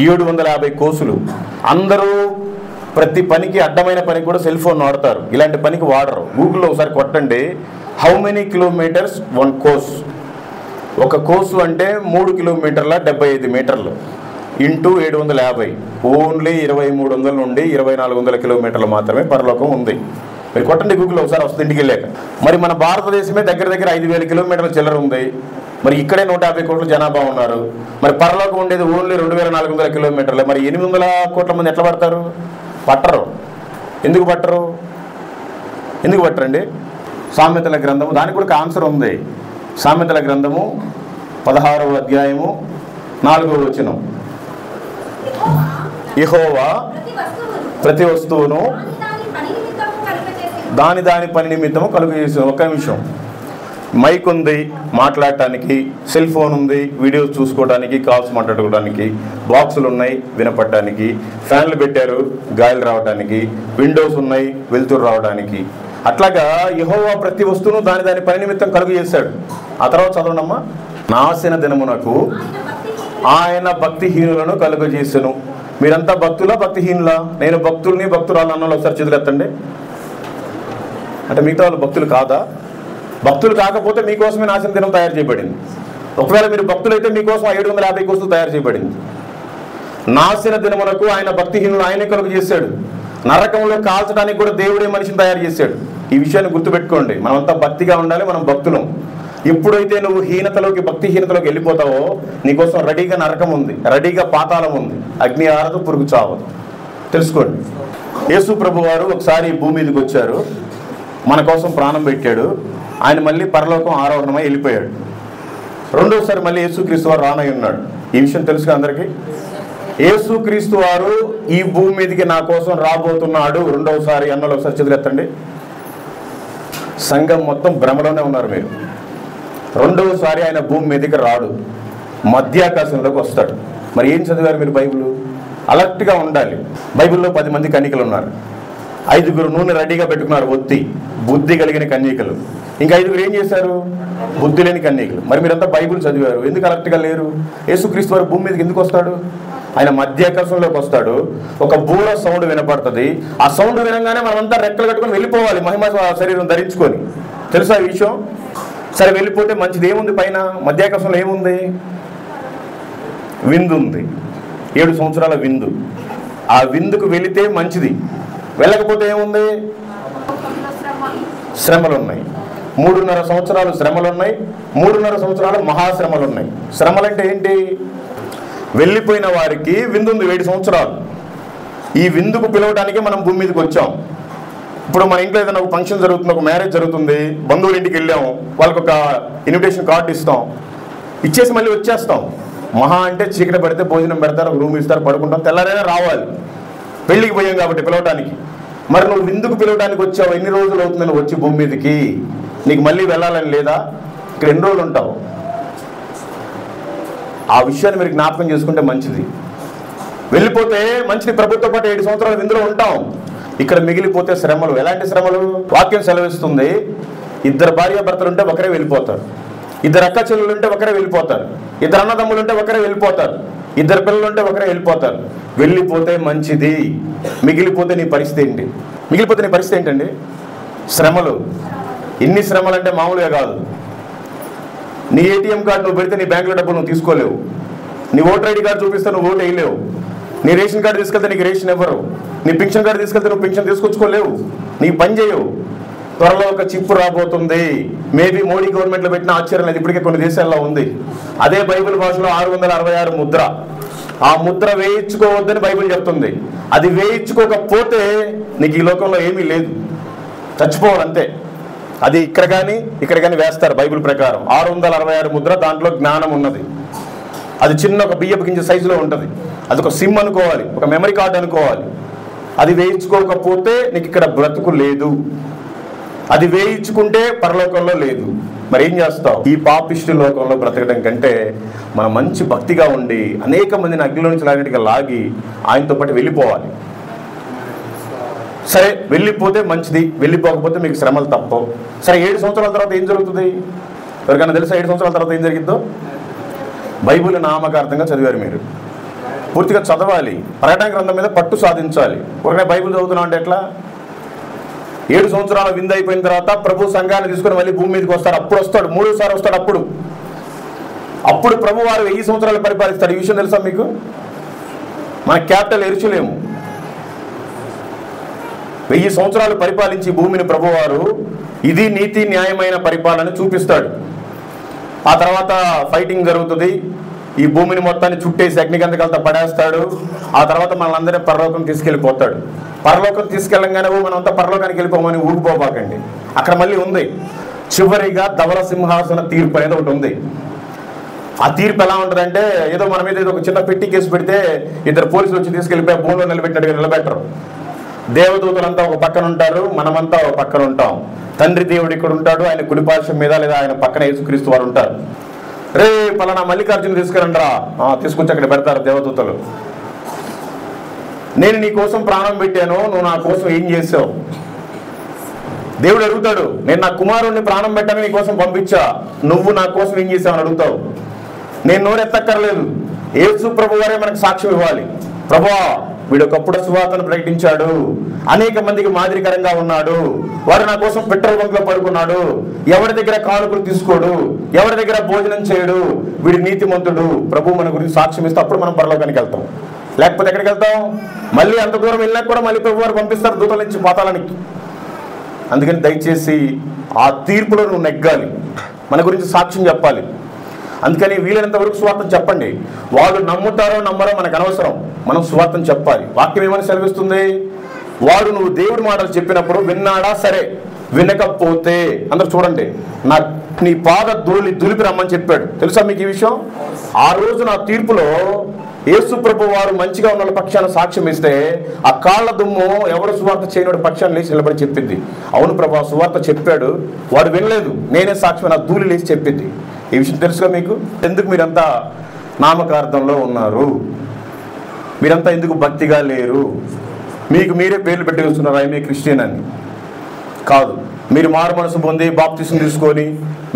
750 కోసులు. అందరూ ప్రతి పనికి, అడ్డమైన పనికి కూడా సెల్ ఫోన్ వాడతారు, ఇలాంటి పనికి వాడరు. గూగుల్లో ఒకసారి కొట్టండి, హౌ మెనీ కిలోమీటర్స్ 1 కోస్. ఒక కోసు అంటే 3 కిలోమీటర్ల 75 మీటర్లు. ఇంటూ 750 ఓన్లీ 2300 నుండి 2400 కిలోమీటర్లు మాత్రమే పరలోకం ఉంది. మీరు కొట్టండి గూగుల్లో ఒకసారి వస్తుంది ఇంటికి వెళ్ళాక. మరి మన భారతదేశమే దగ్గర 5000 కిలోమీటర్ల చిల్లర ఉంది. మరి ఇక్కడే 150 కోట్ల జనాభా ఉన్నారు. మరి పరలోకం ఉండేది ఓన్లీ 2400 కిలోమీటర్లే. మరి 800 కోట్ల మంది ఎట్లా పడతారు? పట్టరు. ఎందుకు పట్టరండి? సామెతల గ్రంథము, దానికి కూడా ఆన్సర్ ఉంది. సామెతల గ్రంథము 16వ అధ్యాయము 4వ వచనం, యెహోవా ప్రతి వస్తువును దాని పని నిమిత్తము కలుగజేసి. ఒక్క నిమిషం, మైక్ ఉంది మాట్లాడటానికి, సెల్ ఫోన్ ఉంది వీడియోస్ చూసుకోవడానికి, కాల్స్ మాట్లాడుకోవడానికి, బాక్సులు ఉన్నాయి వినపడటానికి, ఫ్యాన్లు పెట్టారు గాలి రావడానికి, విండోస్ ఉన్నాయి వెలుతురు రావడానికి. అట్లాగా యెహోవా ప్రతి వస్తువును దాని పని నిమిత్తం కలుగు చేశాడు. ఆ తర్వాత చదవండమ్మా. నాశన దినమునకు ఆయన భక్తిహీనులను కలుగజేసెను. మీరంతా భక్తులా భక్తిహీనులా? నేను భక్తుల్ని భక్తురాలు అన్న ఒకసారి చేతులెత్తండి. అంటే మిగతా వాళ్ళు భక్తులు కాదా? భక్తులు కాకపోతే మీకోసమే నాశన దినం తయారు చేయబడింది. ఒకవేళ మీరు భక్తులైతే మీకోసం 750 కోసులు తయారు చేయబడింది. నాశన దినమునకు ఆయన భక్తిహీనులు ఆయనే కలుగు చేశాడు. నరకంలో కాల్చడానికి కూడా దేవుడే మనిషిని తయారు చేశాడు. ఈ విషయాన్ని గుర్తుపెట్టుకోండి. మనమంతా భక్తిగా ఉండాలి, మనం భక్తులం. ఎప్పుడైతే నువ్వు భక్తిహీనతలోకి వెళ్ళిపోతావో నీకోసం రెడీగా నరకం ఉంది, రెడీగా పాతాళం ఉంది, అగ్ని ఆరదు పురుగు చావదు. తెలుసుకోండి. యేసు ప్రభు వారు ఒకసారి భూమి మీదకి వచ్చారు, మన కోసం ప్రాణం పెట్టాడు. ఆయన మళ్ళీ పరలోకం ఆరోహణమై వెళ్ళిపోయాడు. రెండోసారి మళ్ళీ యేసుక్రీస్తు వారు రానై ఉన్నాడు. ఈ విషయం తెలుసుగా అందరికీ. యేసుక్రీస్తు వారు ఈ భూమి మీదకి నా కోసం రాబోతున్నాడు రెండవసారి అన్నలు ఒకసారి చేతులెత్తండి. సంఘం మొత్తం భ్రమలోనే ఉన్నారు మీరు. రెండవసారి ఆయన భూమి మీదకి రాడు, మధ్యాకాశంలోకి వస్తాడు. మరి ఏం చదివారు మీరు? బైబిల్ అలర్ట్గా ఉండాలి. బైబిల్లో 10 మంది కన్యకలు ఉన్నారు. 5గురు నూనె రెడీగా పెట్టుకున్నారు, ఒత్తి బుద్ధి కలిగిన కన్యకలు. ఇంకా 5గురు ఏం చేశారు? బుద్ధి లేని కన్యకలు. మరి మీరంతా బైబిల్ చదివారు, ఎందుకు అలర్ట్గా లేరు? యేసుక్రీస్తు వారు భూమి మీదకి ఎందుకు వస్తాడు? ఆయన మధ్యాకాశంలోకి వస్తాడు. ఒక బూర సౌండ్ వినపడుతుంది. ఆ సౌండ్ వినగానే మనమంతా రెక్కలు కట్టుకొని వెళ్ళిపోవాలి, మహిమ శరీరం ధరించుకొని. తెలుసా ఈ విషయం? సరే, వెళ్ళిపోతే మంచిది. ఏముంది పైన మధ్యాకాశంలో? ఏముంది? విందు ఉంది, 7 సంవత్సరాల విందు. ఆ విందుకు వెళితే మంచిది. వెళ్ళకపోతే ఏముంది? శ్రమలు ఉన్నాయి. 3.5 సంవత్సరాలు శ్రమలు ఉన్నాయి, 3.5 సంవత్సరాలు మహాశ్రమలు ఉన్నాయి. శ్రమలు అంటే ఏంటి? వెళ్ళిపోయిన వారికి విందు ఉంది 7 సంవత్సరాలు. ఈ విందుకు పిలవడానికి మనం భూమి మీదకి వచ్చాం. ఇప్పుడు మన ఇంట్లో ఏదైనా ఒక ఫంక్షన్ జరుగుతుంది, ఒక మ్యారేజ్ జరుగుతుంది, బంధువుల ఇంటికి వెళ్ళాము, వాళ్ళకి ఒక ఇన్విటేషన్ కార్డు ఇస్తాం, ఇచ్చేసి మళ్ళీ వచ్చేస్తాం. మహా అంటే చీకటి పడితే భోజనం పెడతారు, ఒక రూమ్ ఇస్తారు, పడుకుంటాం, తెల్లారైనా రావాలి. పెళ్ళికి పోయాం కాబట్టి పిలవడానికి. మరి నువ్వు విందుకు పిలవడానికి వచ్చావు, ఎన్ని రోజులు అవుతుంది నువ్వు వచ్చి భూమి మీదకి? నీకు మళ్ళీ వెళ్ళాలని లేదా? ఇక్కడ ఎన్ని రోజులు ఉంటావు? ఆ విషయాన్ని మీరు జ్ఞాపకం చేసుకుంటే మంచిది. వెళ్ళిపోతే మంచిది, ప్రభుత్వ పాటు 7 సంవత్సరాలు విందులో ఉంటాం. ఇక్కడ మిగిలిపోతే శ్రమలు. ఎలాంటి శ్రమలు? వాక్యం సెలవిస్తుంది, 2 భార్యాభర్తలు ఉంటే ఒకరే వెళ్ళిపోతారు, 2 అక్క చెల్లెలు ఉంటే ఒకరే వెళ్ళిపోతారు, 2 అన్నదమ్ములు ఉంటే ఒకరే వెళ్ళిపోతారు, 2 పిల్లలు ఉంటే ఒకరే వెళ్ళిపోతారు. వెళ్ళిపోతే మంచిది. మిగిలిపోతే నీ పరిస్థితి ఏంటి? మిగిలిపోతే నీ పరిస్థితి ఏంటండి? శ్రమలు. ఎన్ని శ్రమలు అంటే మామూలుగా కాదు. నీ ఏటీఎం కార్డు నువ్వు పెడితే నీ బ్యాంకులో డబ్బులు నువ్వు తీసుకోలేవు. నీ ఓటర్ ఐడి కార్డు చూపిస్తే నువ్వు ఓటు వేయలేవు. నీ రేషన్ కార్డు తీసుకెళ్తే నీకు రేషన్ ఇవ్వరు. నీ పింఛన్ కార్డు తీసుకెళ్తే నువ్వు పింఛన్ తీసుకొచ్చుకోలేవు. నీ పని చేయవు. త్వరలో ఒక చిప్పు రాబోతుంది. మేబీ మోడీ గవర్నమెంట్లో పెట్టిన ఆశ్చర్యం లేదు, ఇప్పటికే కొన్ని దేశాల్లో ఉంది. అదే బైబిల్ భాషలో 666 ముద్ర. ఆ ముద్ర వేయించుకోవద్దని బైబిల్ చెప్తుంది. అది వేయించుకోకపోతే నీకు ఈ లోకంలో ఏమీ లేదు, చచ్చిపోవాలంతే. అది ఇక్కడ కానీ వేస్తారు బైబిల్ ప్రకారం. 666 ముద్ర, దాంట్లో జ్ఞానం ఉన్నది. అది చిన్న ఒక బియ్యపు గింజ సైజులో ఉంటుంది. అది ఒక సిమ్ అనుకోవాలి, ఒక మెమరీ కార్డు అనుకోవాలి. అది వేయించుకోకపోతే నీకు ఇక్కడ బ్రతుకు లేదు. అది వేయించుకుంటే పరలోకంలో లేదు. మరి ఏం చేస్తావు? ఈ పాపిష్టి లోకంలో బ్రతకడం కంటే మనం మంచి భక్తిగా ఉండి అనేక మందిని అగ్నిలో నుంచి లాగి ఆయనతో పాటు వెళ్ళిపోవాలి. సరే, వెళ్ళిపోతే మంచిది, వెళ్ళిపోకపోతే మీకు శ్రమలు తప్పవు. సరే, 7 సంవత్సరాల తర్వాత ఏం జరుగుతుంది? ఎవరికైనా తెలుసా 7 సంవత్సరాల తర్వాత ఏం జరిగిద్దో? బైబిల్ నామకార్థంగా చదివారు మీరు, పూర్తిగా చదవాలి. ప్రకటన గ్రంథం మీద పట్టు సాధించాలి. ఒకనే బైబిల్ చదువుతున్నాం అంటే ఎట్లా? 7 సంవత్సరాల విందు అయిపోయిన తర్వాత ప్రభు సంఘాన్ని తీసుకుని మళ్ళీ భూమి మీదకి వస్తాడు. అప్పుడు వస్తాడు, 3సారి వస్తాడు. అప్పుడు ప్రభు వారు 1000 సంవత్సరాలు పరిపాలిస్తాడు. ఈ విషయం తెలుసా మీకు? మన క్యాపిటల్ యెరూషలేము. 1000 సంవత్సరాలు పరిపాలించి భూమిని ప్రభువారు ఇది నీతి న్యాయమైన పరిపాలన చూపిస్తాడు. ఆ తర్వాత ఫైటింగ్ జరుగుతుంది. ఈ భూమిని మొత్తాన్ని చుట్టేసి అగ్నిగంధకాలతో పడేస్తాడు. ఆ తర్వాత మనల్ని పరలోకం తీసుకెళ్ళిపోతాడు. పరలోకం తీసుకెళ్ళంగానే మనంతా పరలోకానికి వెళ్ళిపోమని ఊగిపోబాకండి. అక్కడ మళ్ళీ ఉంది చివరిగా ధవల సింహాసన తీర్పు అనేది ఒకటి ఉంది. ఆ తీర్పు ఎలా ఉంటుందంటే, ఏదో మన మీద ఏదో ఒక చిన్న పెట్టి కేసు పెడితే 2 పోలీసులు వచ్చి తీసుకెళ్ళిపోయి భూమిలో నిలబెట్టినట్టుగా నిలబెట్టరు. దేవదూతలంతా ఒక పక్కన ఉంటారు, మనమంతా ఒక పక్కన ఉంటాం. తండ్రి దేవుడు ఇక్కడ ఉంటాడు, ఆయన కుడిపార్శ్వం మీద లేదా ఆయన పక్కన యేసుక్రీస్తు వారు ఉంటారు. రే పలానా మల్లికార్జున తీసుకురండి రా, తీసుకొచ్చి అక్కడ పెడతారు దేవదూతలు. నేను నీ కోసం ప్రాణం పెట్టాను, నువ్వు నా కోసం ఏం చేసావు? దేవుడు అడుగుతాడు, నేను నా కుమారుణ్ణి ప్రాణం పెట్టాను నీ కోసం పంపించా, నువ్వు నా కోసం ఏం చేసావు అని అడుగుతావు. నేను నోరెత్తక్కర్లేదు, యేసు ప్రభు వారే మనకు సాక్ష్యం ఇవ్వాలి. ప్రభువా వీడు ఒకప్పుడు సువార్తను ప్రకటించాడు, అనేక మందికి మాదిరికరంగా ఉన్నాడు, వాడు నా కోసం పెట్రోల్ బంక్లో పడుకున్నాడు, ఎవరి దగ్గర కానుకలు తీసుకోడు, ఎవరి దగ్గర భోజనం చేయడు, వీడి నీతిమంతుడు, ప్రభు మన గురించి సాక్ష్యం ఇస్తే అప్పుడు మనం పరలోకానికి వెళ్తాం. లేకపోతే ఎక్కడికి వెళ్తాం? మళ్ళీ అంత దూరం వెళ్ళినా కూడా మళ్ళీ ప్రభు వారు పంపిస్తారు దూతల నుంచి పాతాళానికి. అందుకని దయచేసి ఆ తీర్పులో నువ్వు నెగ్గాలి, మన గురించి సాక్ష్యం చెప్పాలి. అందుకని వీలైనంత వరకు సువార్తను చెప్పండి. వాళ్ళు నమ్ముతారో నమ్మరో మనకు అనవసరం, మనం సువార్తను చెప్పాలి. వాక్యం ఏమని సెలవిస్తుంది? వాడు నువ్వు దేవుడి మాటలు చెప్పినప్పుడు విన్నాడా సరే, వినకపోతే అందరూ చూడండి నీ పాద దులిపి రమ్మని చెప్పాడు. తెలుసా మీకు ఈ విషయం? ఆ రోజు నా తీర్పులో యేసు ప్రభు వారు మంచిగా ఉన్న పక్షాన సాక్ష్యం ఇస్తే ఆ కాళ్ళ దుమ్ము ఎవరు సువార్త చేయనోడు పక్షాన్ని లేచి నిలబడి చెప్పింది, అవును ప్రభు సువార్త చెప్పాడు, వాడు వినలేదు, నేనే సాక్ష్యం, నా ధూళి లేచి చెప్పింది. ఈ విషయం తెలుసుగా మీకు? ఎందుకు మీరంతా నామకార్థంలో ఉన్నారు? మీరంతా ఎందుకు భక్తిగా లేరు? మీకు మీరే పేర్లు పెట్టుకొస్తున్నారు ఐఎమ్ క్రిస్టియన్ అని. కాదు, మీరు మారు మనసు పొంది బాప్తిసం తీసుకొని